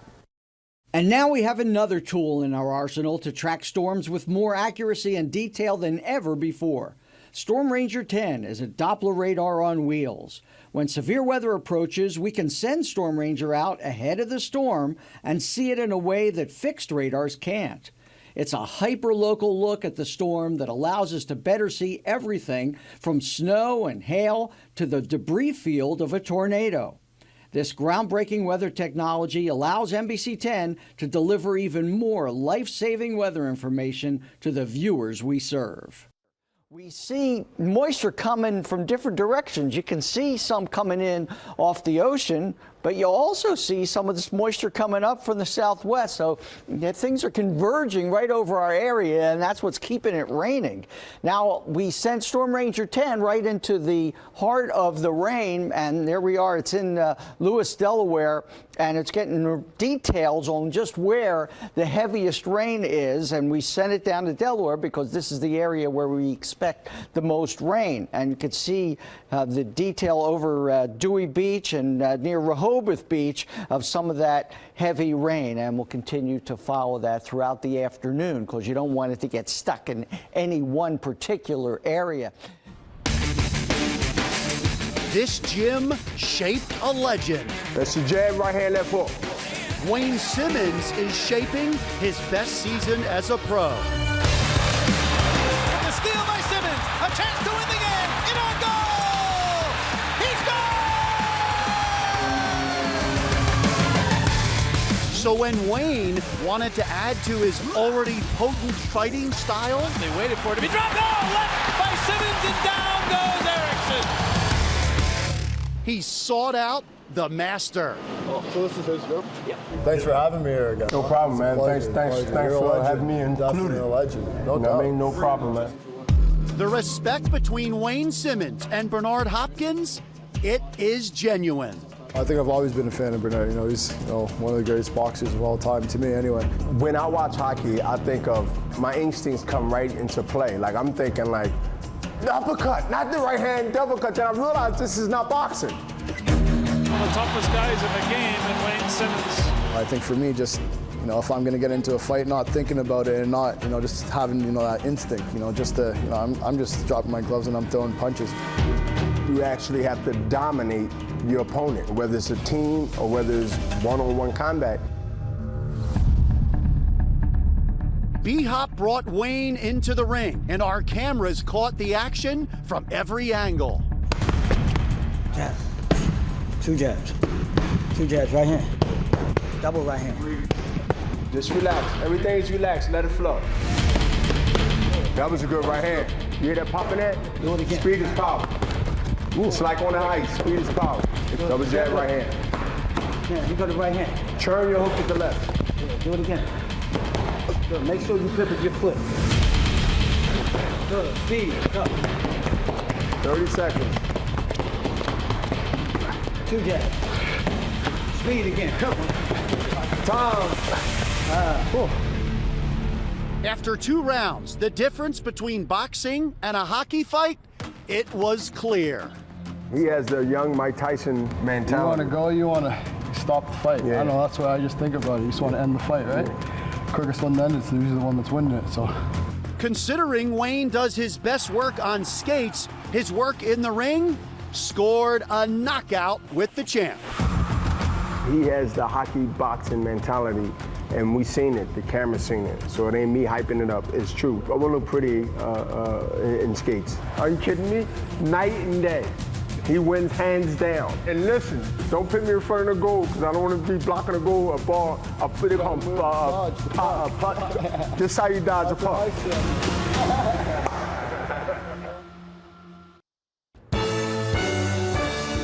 And now we have another tool in our arsenal to track storms with more accuracy and detail than ever before. Storm Ranger 10 is a Doppler radar on wheels. When severe weather approaches, we can send Storm Ranger out ahead of the storm and see it in a way that fixed radars can't. It's a hyper-local look at the storm that allows us to better see everything from snow and hail to the debris field of a tornado. This groundbreaking weather technology allows NBC 10 to deliver even more life-saving weather information to the viewers we serve. We see moisture coming from different directions. You can see some coming in off the ocean, but you'll also see some of this moisture coming up from the southwest. So things are converging right over our area, and that's what's keeping it raining. Now, we sent Storm Ranger 10 right into the heart of the rain, and there we are. It's in Lewis, Delaware, and it's getting details on just where the heaviest rain is, and we sent it down to Delaware because this is the area where we expect the most rain. And you can see the detail over Dewey Beach and near Rehoboth Beach of some of that heavy rain, and we'll continue to follow that throughout the afternoon because you don't want it to get stuck in any one particular area. This gym shaped a legend. That's your jab, right hand, left hook. Wayne Simmons is shaping his best season as a pro. The steal by Simmons, a chance to win the game, in on goal! He scores! So when Wayne wanted to add to his already potent fighting style, they waited for it to be dropped. Oh, left by Simmons, and down goes Erickson. He sought out the master. So this is his group? Yeah. Thanks for having me here again. No problem, man. Thanks for having me included. Definitely a legend. No doubt. I mean, no problem, man. The respect between Wayne Simmons and Bernard Hopkins, it is genuine. I think I've always been a fan of Bernard. You know, he's one of the greatest boxers of all time, to me anyway. When I watch hockey, I think of my instincts come right into play. Like, I'm thinking, like, the uppercut, not the right hand uppercut. Then I realized this is not boxing. One of the toughest guys in the game, and Wayne Simmons. I think for me, just, if I'm going to get into a fight, not thinking about it and not, just having, that instinct, just to, I'm just dropping my gloves and I'm throwing punches. You actually have to dominate your opponent, whether it's a team or whether it's one-on-one combat. B-Hop brought Wayne into the ring, and our cameras caught the action from every angle. Jab. Two jabs. Two jabs, right hand. Double right hand. Just relax. Everything is relaxed. Let it flow. That was a good right hand. You hear that popping that? Do it again. Speed is power. Ooh. It's like on the ice. Speed is power. Double jab right hand. Yeah, you go to right hand. Turn your hook to the left. Yeah, do it again. Good. Make sure you pivot your foot. Good. Speed. Go. 30 seconds. Two jabs. Speed again. Come on. Time. After 2 rounds, the difference between boxing and a hockey fight, it was clear. He has the young Mike Tyson mentality. You want to go, you want to stop the fight. Yeah. I don't know, that's what I just think about it. You just want to end the fight, right? Yeah. Quickest one to end is usually the one that's winning it, so. Considering Wayne does his best work on skates, his work in the ring scored a knockout with the champ. He has the hockey boxing mentality, and we seen it, the camera seen it, so it ain't me hyping it up, it's true. I will look pretty in skates. Are you kidding me? Night and day. He wins hands down. And listen, don't put me in front of the goal, because I don't want to be blocking a goal, a ball, a puck. This is how you dodge a puck.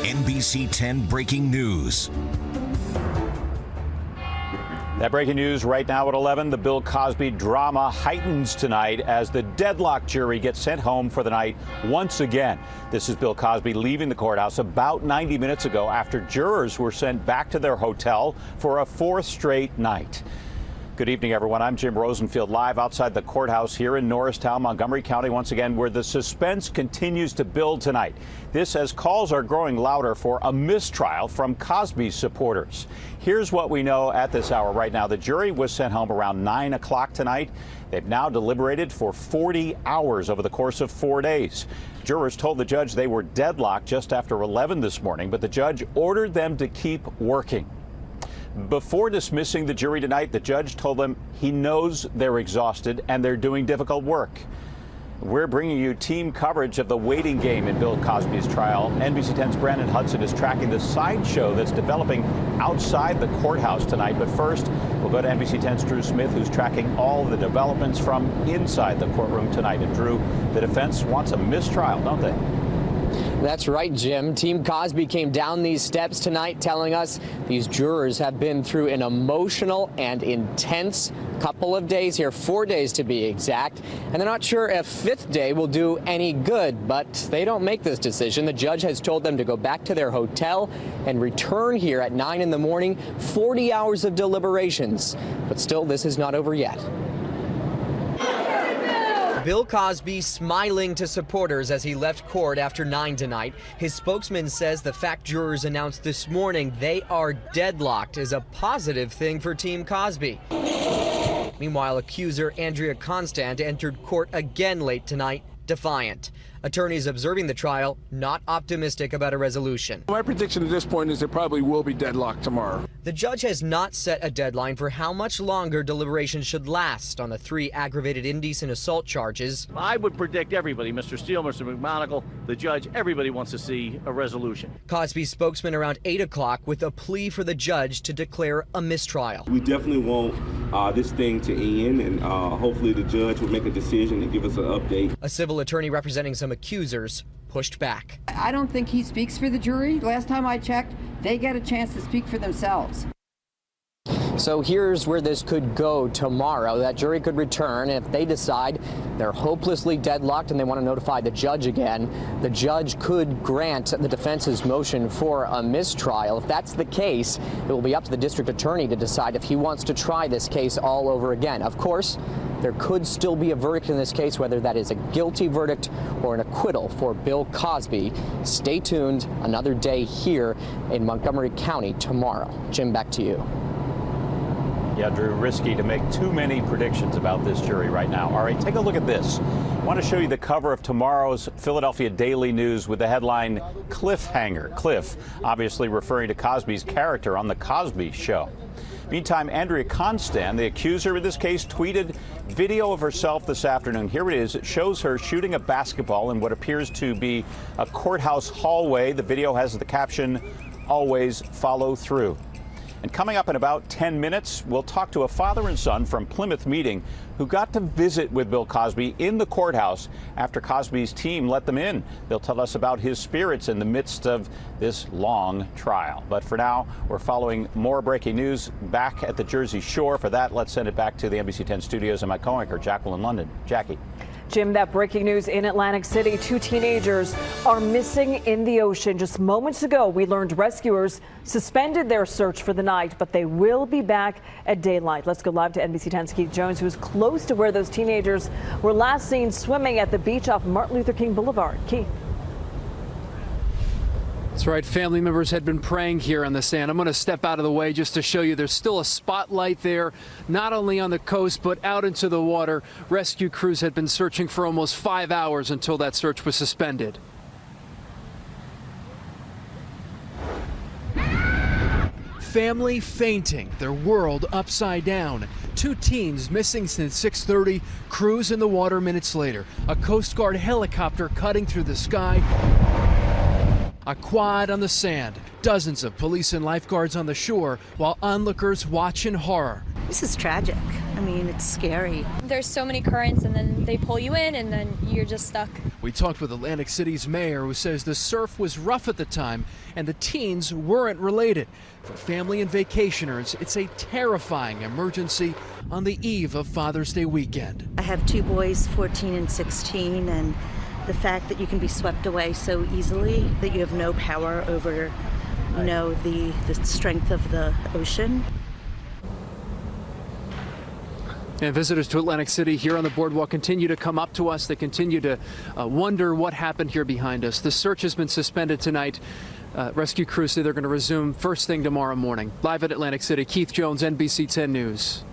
NBC 10 breaking news. That breaking news right now at 11. The Bill Cosby drama heightens tonight as the deadlock jury gets sent home for the night once again. This is Bill Cosby leaving the courthouse about 90 minutes ago after jurors were sent back to their hotel for a 4th straight night. Good evening, everyone. I'm Jim Rosenfield, live outside the courthouse here in Norristown, Montgomery County, once again, where the suspense continues to build tonight. This as calls are growing louder for a mistrial from Cosby's supporters. Here's what we know at this hour right now. The jury was sent home around 9 o'clock tonight. They've now deliberated for 40 hours over the course of 4 days. Jurors told the judge they were deadlocked just after 11 this morning, but the judge ordered them to keep working. Before dismissing the jury tonight, the judge told them he knows they're exhausted and they're doing difficult work. We're bringing you team coverage of the waiting game in Bill Cosby's trial. NBC 10's Brandon Hudson is tracking the sideshow that's developing outside the courthouse tonight. But first, we'll go to NBC 10's Drew Smith, who's tracking all of the developments from inside the courtroom tonight. And Drew, the defense wants a mistrial, don't they? That's right, Jim. Team Cosby came down these steps tonight telling us these jurors have been through an emotional and intense couple of days here, 4 days to be exact, and they're not sure if 5th day will do any good, but they don't make this decision. The judge has told them to go back to their hotel and return here at 9 in the morning, 40 hours of deliberations. But still, this is not over yet. Bill Cosby smiling to supporters as he left court after 9 tonight. His spokesman says the fact jurors announced this morning they are deadlocked is a positive thing for Team Cosby. Meanwhile, accuser Andrea Constant entered court again late tonight, defiant. Attorneys observing the trial not optimistic about a resolution. My prediction at this point is it probably will be deadlocked tomorrow. The judge has not set a deadline for how much longer deliberations should last on the 3 aggravated indecent assault charges. I would predict everybody, Mr. Steele, Mr. McMonagle, the judge, everybody wants to see a resolution. Cosby's spokesman around 8 o'clock with a plea for the judge to declare a mistrial. We definitely want this thing to end, and hopefully the judge will make a decision and give us an update. A civil attorney representing some accusers pushed back. I don't think he speaks for the jury. Last time I checked, they get a chance to speak for themselves. So here's where this could go tomorrow. That jury could return, and if they decide they're hopelessly deadlocked and they want to notify the judge again, the judge could grant the defense's motion for a mistrial. If that's the case, it will be up to the district attorney to decide if he wants to try this case all over again. Of course, there could still be a verdict in this case, whether that is a guilty verdict or an acquittal for Bill Cosby. Stay tuned. Another day here in Montgomery County tomorrow. Jim, back to you. Yeah, Drew, risky to make too many predictions about this jury right now. All right, take a look at this. I want to show you the cover of tomorrow's Philadelphia Daily News with the headline Cliffhanger. Cliff, obviously referring to Cosby's character on The Cosby Show. Meantime, Andrea Constant, the accuser in this case, tweeted video of herself this afternoon. Here it is. It shows her shooting a basketball in what appears to be a courthouse hallway. The video has the caption, "Always follow through." And coming up in about 10 minutes, we'll talk to a father and son from Plymouth Meeting who got to visit with Bill Cosby in the courthouse after Cosby's team let them in. They'll tell us about his spirits in the midst of this long trial. But for now, we're following more breaking news back at the Jersey Shore. For that, let's send it back to the NBC 10 studios and my co-anchor, Jacqueline London. Jackie. Jim, that breaking news in Atlantic City. 2 teenagers are missing in the ocean. Just moments ago, we learned rescuers suspended their search for the night, but they will be back at daylight. Let's go live to NBC 10's Keith Jones, who's close to where those teenagers were last seen swimming at the beach off Martin Luther King Boulevard. Keith. That's right. Family members had been praying here on the sand. I'm going to step out of the way just to show you there's still a spotlight there, not only on the coast, but out into the water. Rescue crews had been searching for almost 5 hours until that search was suspended. Family fainting, their world upside down. 2 teens missing since 6:30, crews in the water minutes later. A Coast Guard helicopter cutting through the sky. A quad on the sand, dozens of police and lifeguards on the shore while onlookers watch in horror. This is tragic. I mean, it's scary. There's so many currents and then they pull you in and then you're just stuck. We talked with Atlantic City's mayor, who says the surf was rough at the time and the teens weren't related. For family and vacationers, it's a terrifying emergency on the eve of Father's Day weekend. I have 2 boys, 14 and 16, and the fact that you can be swept away so easily, that you have no power over, you know, the strength of the ocean. And visitors to Atlantic City here on the boardwalk continue to come up to us. They continue to wonder what happened here behind us. The search has been suspended tonight. Rescue crews say they're going to resume first thing tomorrow morning. Live at Atlantic City, Keith Jones, NBC 10 News.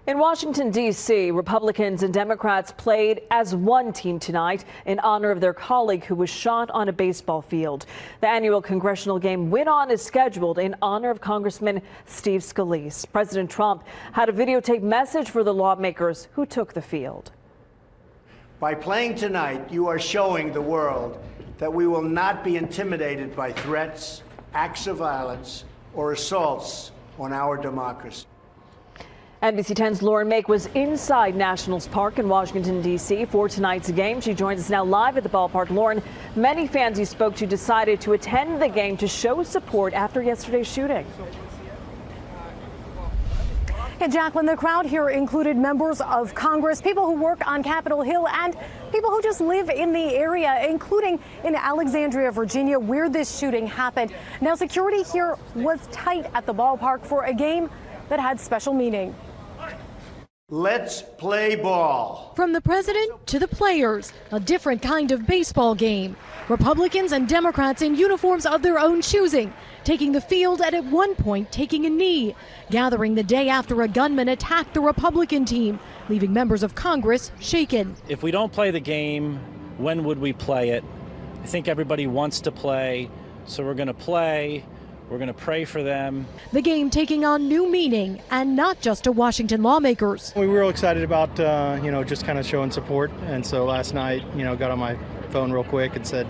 In Washington, D.C., Republicans and Democrats played as one team tonight in honor of their colleague who was shot on a baseball field. The annual congressional game went on as scheduled in honor of Congressman Steve Scalise. President Trump had a videotape message for the lawmakers who took the field. By playing tonight, you are showing the world that we will not be intimidated by threats, acts of violence, or assaults on our democracy. NBC 10's Lauren Make was inside Nationals Park in Washington, D.C. for tonight's game. She joins us now live at the ballpark. Lauren, many fans you spoke to decided to attend the game to show support after yesterday's shooting. Yeah, Jacqueline, the crowd here included members of Congress, people who work on Capitol Hill, and people who just live in the area, including in Alexandria, Virginia, where this shooting happened. Now, security here was tight at the ballpark for a game that had special meaning. Let's play ball. From the president to the players, a different kind of baseball game. Republicans and Democrats in uniforms of their own choosing, taking the field and at one point taking a knee, gathering the day after a gunman attacked the Republican team, leaving members of Congress shaken. If we don't play the game, when would we play it? I think everybody wants to play, so we're going to play. We're going to pray for them. The game taking on new meaning, and not just to Washington lawmakers. We were real excited about, just kind of showing support. And so last night, got on my phone real quick and said,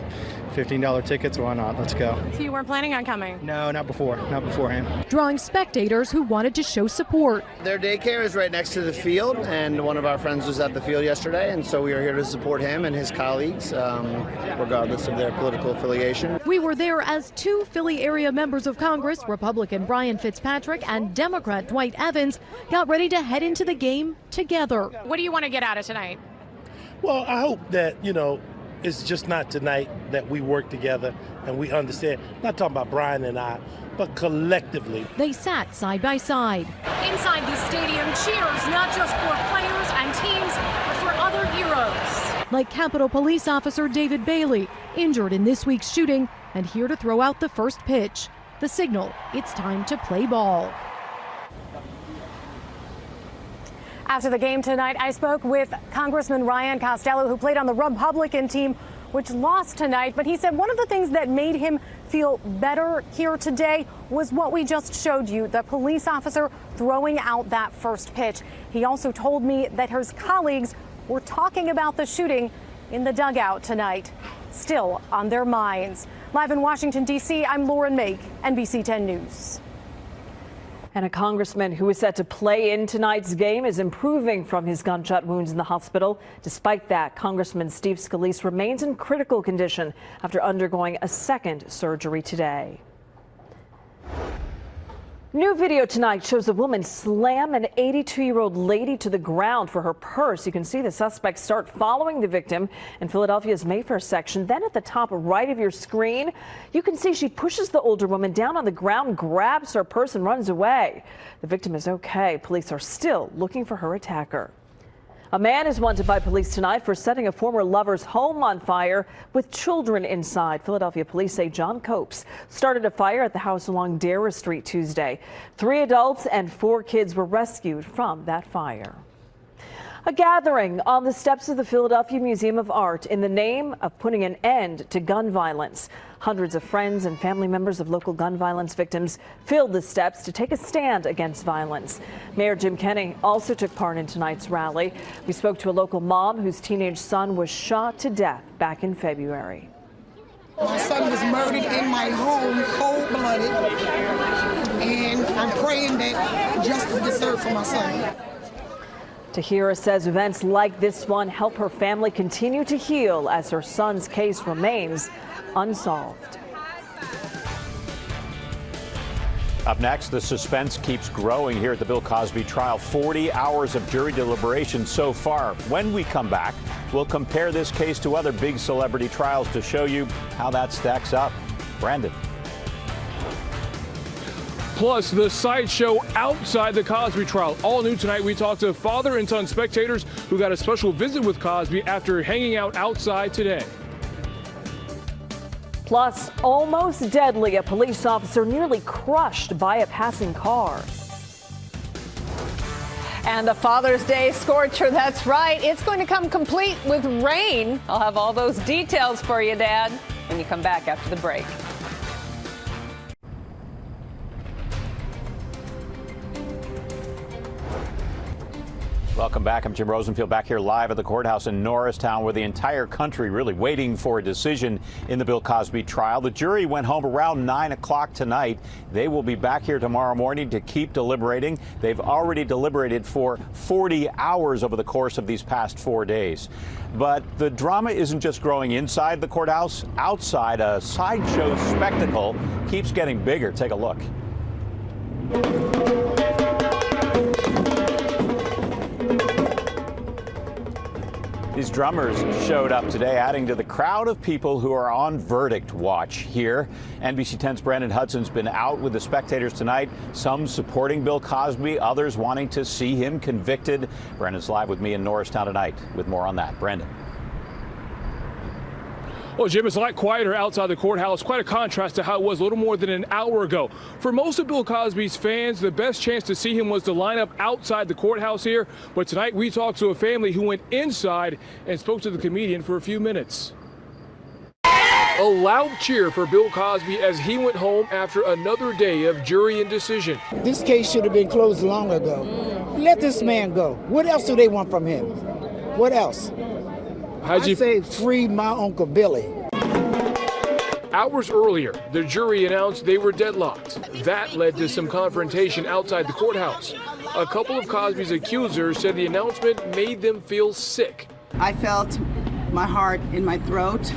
$15 tickets, why not? Let's go. So you weren't planning on coming? No, not beforehand. Drawing spectators who wanted to show support. Their daycare is right next to the field, and one of our friends was at the field yesterday, and so we are here to support him and his colleagues, regardless of their political affiliation. We were there as 2 Philly area members of Congress, Republican Brian Fitzpatrick and Democrat Dwight Evans, got ready to head into the game together. What do you want to get out of tonight? Well, I hope that, it's just not tonight that we work together and we understand, not talking about Brian and I, but collectively. They sat side by side. Inside the stadium, cheers not just for players and teams, but for other heroes. Like Capitol Police Officer David Bailey, injured in this week's shooting and here to throw out the first pitch. The signal, it's time to play ball. After the game tonight, I spoke with Congressman Ryan Costello, who played on the Republican team, which lost tonight. But he said one of the things that made him feel better here today was what we just showed you, the police officer throwing out that first pitch. He also told me that his colleagues were talking about the shooting in the dugout tonight, still on their minds. Live in Washington, D.C., I'm Lauren Make, NBC 10 News. And a congressman who is set to play in tonight's game is improving from his gunshot wounds in the hospital. Despite that, Congressman Steve Scalise remains in critical condition after undergoing a second surgery today. New video tonight shows a woman slam an 82-year-old lady to the ground for her purse. You can see the suspects start following the victim in Philadelphia's Mayfair section. Then at the top right of your screen, you can see she pushes the older woman down on the ground, grabs her purse and runs away. The victim is okay. Police are still looking for her attacker. A man is wanted by police tonight for setting a former lover's home on fire with children inside. Philadelphia police say John Copes started a fire at the house along Dara Street Tuesday. 3 adults and 4 kids were rescued from that fire. A gathering on the steps of the Philadelphia Museum of Art in the name of putting an end to gun violence. Hundreds of friends and family members of local gun violence victims filled the steps to take a stand against violence. Mayor Jim Kenney also took part in tonight's rally. We spoke to a local mom whose teenage son was shot to death back in February. My son was murdered in my home, cold-blooded, and I'm praying that justice gets served for my son. Tahira says events like this one help her family continue to heal as her son's case remains unsolved. Up next, the suspense keeps growing here at the Bill Cosby trial. 40 hours of jury deliberation so far. When we come back, we'll compare this case to other big celebrity trials to show you how that stacks up. Brandon. Plus, the sideshow outside the Cosby trial. All new tonight, we talked to father and son spectators who got a special visit with Cosby after hanging out outside today. Plus, almost deadly, a police officer nearly crushed by a passing car. And the Father's Day scorcher, that's right. It's going to come complete with rain. I'll have all those details for you, Dad, when you come back after the break. Welcome back. I'm Jim Rosenfield back here live at the courthouse in Norristown, where the entire country really waiting for a decision in the Bill Cosby trial. The jury went home around 9 o'clock tonight. They will be back here tomorrow morning to keep deliberating. They've already deliberated for 40 hours over the course of these past 4 days. But the drama isn't just growing inside the courthouse. Outside, a sideshow spectacle keeps getting bigger. Take a look. These drummers showed up today, adding to the crowd of people who are on verdict watch here. NBC 10's Brandon Hudson's been out with the spectators tonight, some supporting Bill Cosby, others wanting to see him convicted. Brandon's live with me in Norristown tonight with more on that. Brandon. Well, Jim, it's a lot quieter outside the courthouse, quite a contrast to how it was a little more than an hour ago. For most of Bill Cosby's fans, the best chance to see him was to line up outside the courthouse here. But tonight we talked to a family who went inside and spoke to the comedian for a few minutes. A loud cheer for Bill Cosby as he went home after another day of jury indecision. This case should have been closed long ago. Let this man go. What else do they want from him? What else? I say free my Uncle Billy. Hours earlier, the jury announced they were deadlocked. That led to some confrontation outside the courthouse. A couple of Cosby's accusers said the announcement made them feel sick. I felt my heart in my throat,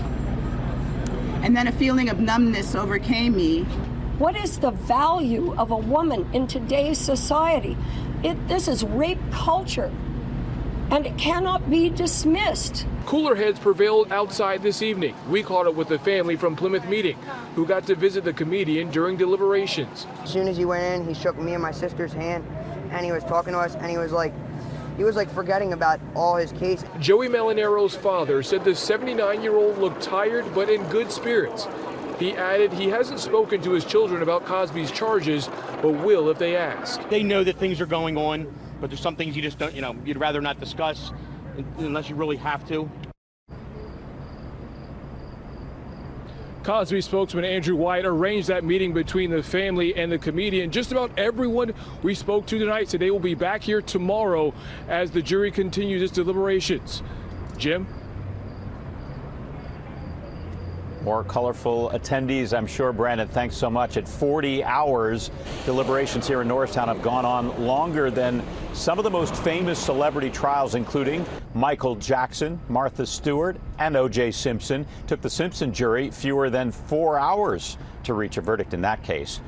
and then a feeling of numbness overcame me. What is the value of a woman in today's society? This is rape culture, and it cannot be dismissed. Cooler heads prevailed outside this evening. We caught up with the family from Plymouth Meeting, who got to visit the comedian during deliberations. As soon as he went in, he shook me and my sister's hand, and he was talking to us, and he was like forgetting about all his case. Joey Malinaro's father said the 79-year-old looked tired but in good spirits. He added he hasn't spoken to his children about Cosby's charges, but will if they ask. They know that things are going on, but there's some things you just don't, you'd rather not discuss unless you really have to. Cosby spokesman Andrew White arranged that meeting between the family and the comedian. Just about everyone we spoke to tonight said they will be back here tomorrow as the jury continues its deliberations. Jim? More colorful attendees, I'm sure. Brandon, thanks so much. At 40 hours, deliberations here in Norristown have gone on longer than some of the most famous celebrity trials, including Michael Jackson, Martha Stewart, and O.J. Simpson. Took the Simpson jury fewer than 4 hours to reach a verdict in that case.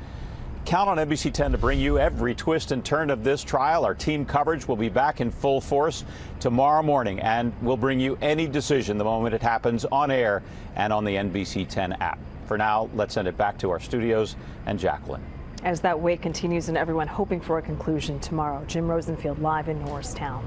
Count on NBC 10 to bring you every twist and turn of this trial. Our team coverage will be back in full force tomorrow morning, and we'll bring you any decision the moment it happens on air and on the NBC 10 app. For now, let's send it back to our studios and Jacqueline. As that wait continues and everyone hoping for a conclusion tomorrow, Jim Rosenfield live in Norristown.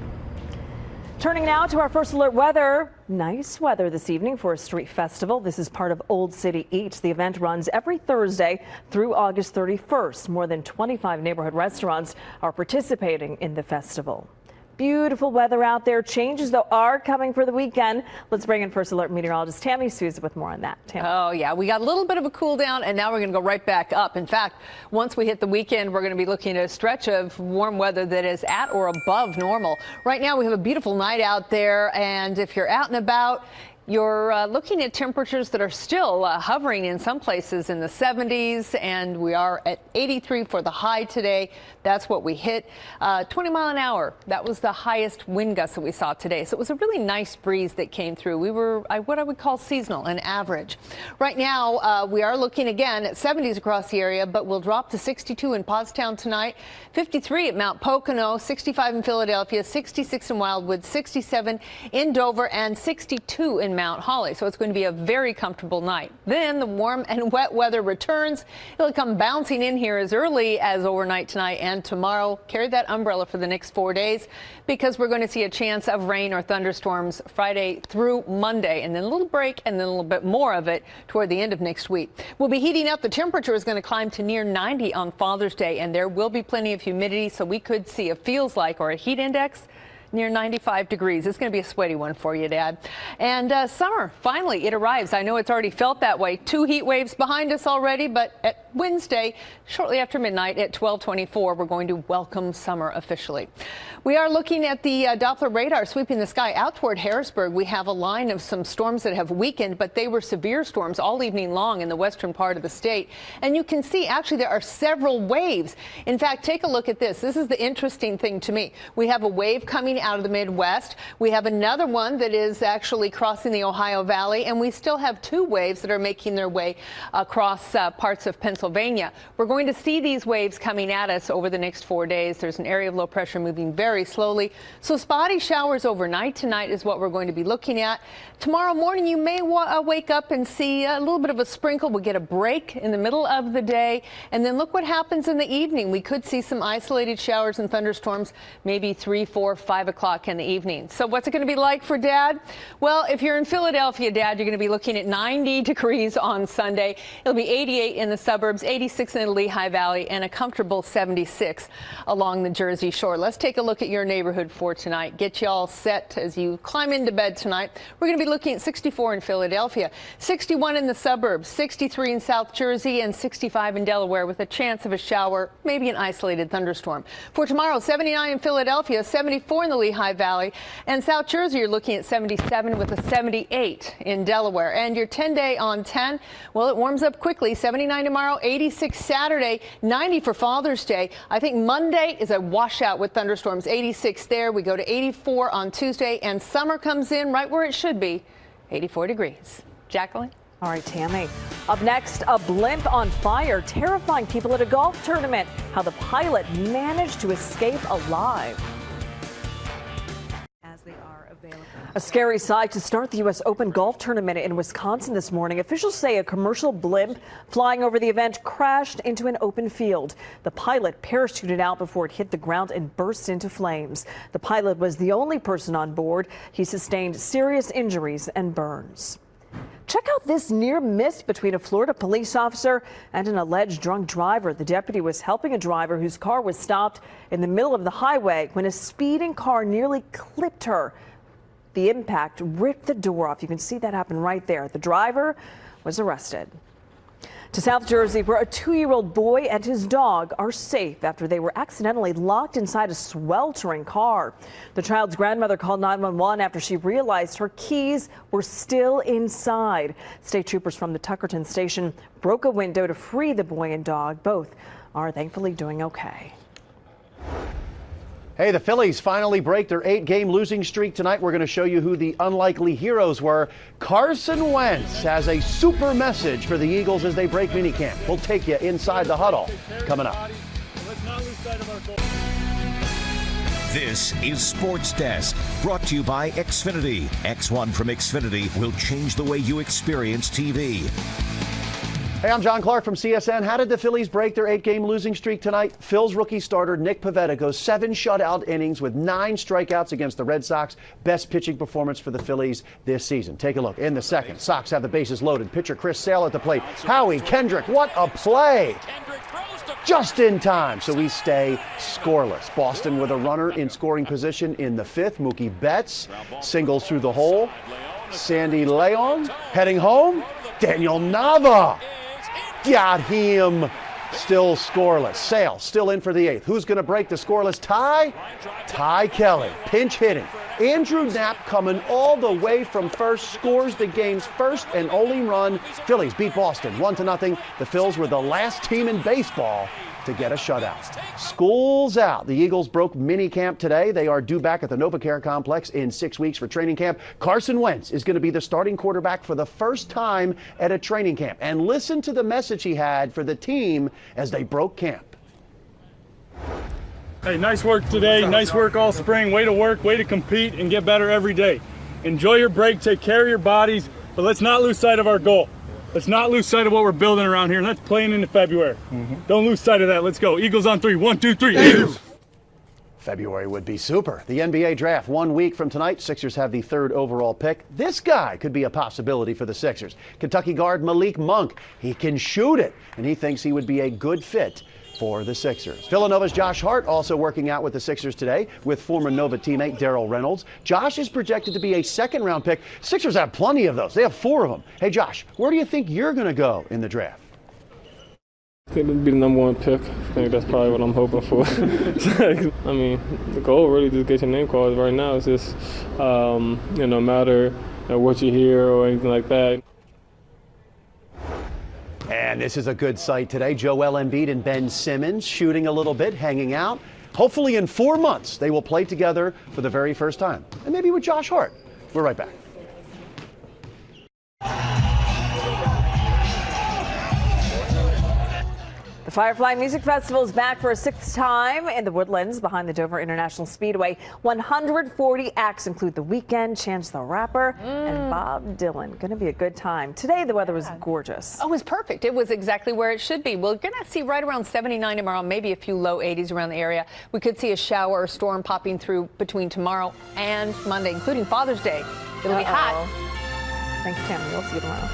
Turning now to our first alert weather. Nice weather this evening for a street festival. This is part of Old City Eats. The event runs every Thursday through August 31st. More than 25 neighborhood restaurants are participating in the festival. Beautiful weather out there. Changes, though, are coming for the weekend. Let's bring in First Alert meteorologist Tammy Souza with more on that. Tammy. Oh, yeah. We got a little bit of a cool down, and now we're going to go right back up. In fact, once we hit the weekend, we're going to be looking at a stretch of warm weather that is at or above normal. Right now, we have a beautiful night out there, and if you're out and about, you're looking at temperatures that are still hovering in some places in the 70s, and we are at 83 for the high today. That's what we hit. 20 mile an hour. That was the highest wind gust that we saw today. So it was a really nice breeze that came through. We were what I would call seasonal and average. Right now, we are looking again at 70s across the area, but we'll drop to 62 in Pottstown tonight, 53 at Mount Pocono, 65 in Philadelphia, 66 in Wildwood, 67 in Dover, and 62 in Mount Holly. So it's going to be a very comfortable night. Then the warm and wet weather returns. It'll come bouncing in here as early as overnight tonight and tomorrow. Carry that umbrella for the next 4 days because we're going to see a chance of rain or thunderstorms Friday through Monday, and then a little break and then a little bit more of it toward the end of next week. We'll be heating up. The temperature is going to climb to near 90 on Father's Day, and there will be plenty of humidity, so we could see a feels like or a heat index near 95 degrees. It's going to be a sweaty one for you, Dad. And summer, finally, it arrives. I know it's already felt that way. 2 heat waves behind us already, but at Wednesday, shortly after midnight at 12:24, we're going to welcome summer officially. We are looking at the Doppler radar sweeping the sky out toward Harrisburg. We have a line of some storms that have weakened, but they were severe storms all evening long in the western part of the state. And you can see, actually, there are several waves. In fact, take a look at this. This is the interesting thing to me. We have a wave coming out of the Midwest. We have another one that is actually crossing the Ohio Valley, and we still have 2 waves that are making their way across parts of Pennsylvania. We're going to see these waves coming at us over the next 4 days. There's an area of low pressure moving very slowly. So spotty showers overnight tonight is what we're going to be looking at. Tomorrow morning, you may wake up and see a little bit of a sprinkle. We'll get a break in the middle of the day, and then look what happens in the evening. We could see some isolated showers and thunderstorms, maybe 3, 4, 5 o'clock in the evening. So what's it going to be like for Dad? Well, if you're in Philadelphia, Dad, you're going to be looking at 90 degrees on Sunday. It'll be 88 in the suburbs, 86 in the Lehigh Valley, and a comfortable 76 along the Jersey Shore. Let's take a look at your neighborhood for tonight. Get you all set as you climb into bed tonight. We're going to be looking at 64 in Philadelphia, 61 in the suburbs, 63 in South Jersey, and 65 in Delaware with a chance of a shower, maybe an isolated thunderstorm. For tomorrow, 79 in Philadelphia, 74 in the Lehigh Valley, and South Jersey, you're looking at 77 with a 78 in Delaware. And your 10-day on 10, well, it warms up quickly. 79 tomorrow, 86 Saturday, 90 for Father's Day. I think Monday is a washout with thunderstorms. 86 there. We go to 84 on Tuesday, and summer comes in right where it should be, 84 degrees. Jacqueline? All right, Tammy. Up next, a blimp on fire, terrifying people at a golf tournament. How the pilot managed to escape alive. A scary sight to start the U.S. Open golf tournament in Wisconsin this morning. Officials say a commercial blimp flying over the event crashed into an open field. The pilot parachuted out before it hit the ground and burst into flames. The pilot was the only person on board. He sustained serious injuries and burns. Check out this near miss between a Florida police officer and an alleged drunk driver. The deputy was helping a driver whose car was stopped in the middle of the highway when a speeding car nearly clipped her. The impact ripped the door off. You can see that happen right there. The driver was arrested. To South Jersey, where a 2-year-old boy and his dog are safe after they were accidentally locked inside a sweltering car. The child's grandmother called 911 after she realized her keys were still inside. State troopers from the Tuckerton station broke a window to free the boy and dog. Both are thankfully doing okay. Hey, the Phillies finally break their 8-game losing streak tonight. We're going to show you who the unlikely heroes were. Carson Wentz has a super message for the Eagles as they break minicamp. We'll take you inside the huddle coming up. This is Sports Desk, brought to you by Xfinity. X1 from Xfinity will change the way you experience TV. Hey, I'm John Clark from CSN. How did the Phillies break their 8-game losing streak tonight? Phil's rookie starter Nick Pivetta goes 7 shutout innings with 9 strikeouts against the Red Sox. Best pitching performance for the Phillies this season. Take a look. In the second, Sox have the bases loaded. Pitcher Chris Sale at the plate. Howie Kendrick, what a play! Just in time, so we stay scoreless. Boston with a runner in scoring position in the 5th. Mookie Betts singles through the hole. Sandy Leon heading home. Daniel Nava got him. Still scoreless. Sale still in for the 8th. Who's going to break the scoreless tie? Ty Kelly, pinch hitting. Andrew Knapp coming all the way from first, scores the game's first and only run. Phillies beat Boston 1-0. The Phils were the last team in baseball to get a shutout. School's out. The Eagles broke minicamp today. They are due back at the NovaCare Complex in 6 weeks for training camp. Carson Wentz is going to be the starting quarterback for the first time at a training camp. And listen to the message he had for the team as they broke camp. Hey, nice work today. Nice work all spring. Way to work, way to compete and get better every day. Enjoy your break, take care of your bodies, but let's not lose sight of our goal. Let's not lose sight of what we're building around here, and that's playing into February. Don't lose sight of that. Let's go. Eagles on 3. 1, 2, 3. Eagles. February would be super. The NBA draft 1 week from tonight. Sixers have the 3rd overall pick. This guy could be a possibility for the Sixers. Kentucky guard Malik Monk. He can shoot it, and he thinks he would be a good fit for the Sixers. Villanova's Josh Hart also working out with the Sixers today with former Nova teammate Darrell Reynolds. Josh is projected to be a 2nd-round pick. Sixers have plenty of those. They have 4 of them. Hey, Josh, where do you think you're going to go in the draft? I think it'd be the number 1 pick. I think that's probably what I'm hoping for. I mean, the goal really just get your name called right now. It's just, no matter what you hear or anything like that. And this is a good sight today. Joel Embiid and Ben Simmons shooting a little bit, hanging out. Hopefully in 4 months, they will play together for the very first time. And maybe with Josh Hart. We're right back. The Firefly Music Festival is back for a 6th time in the Woodlands behind the Dover International Speedway. 140 acts include The Weeknd, Chance the Rapper, and Bob Dylan. Going to be a good time. Today, the weather was gorgeous. Oh, it was perfect. It was exactly where it should be. We're going to see right around 79 tomorrow, maybe a few low 80s around the area. We could see a shower or storm popping through between tomorrow and Monday, including Father's Day. It'll be hot. Thanks, Tammy. We'll see you tomorrow.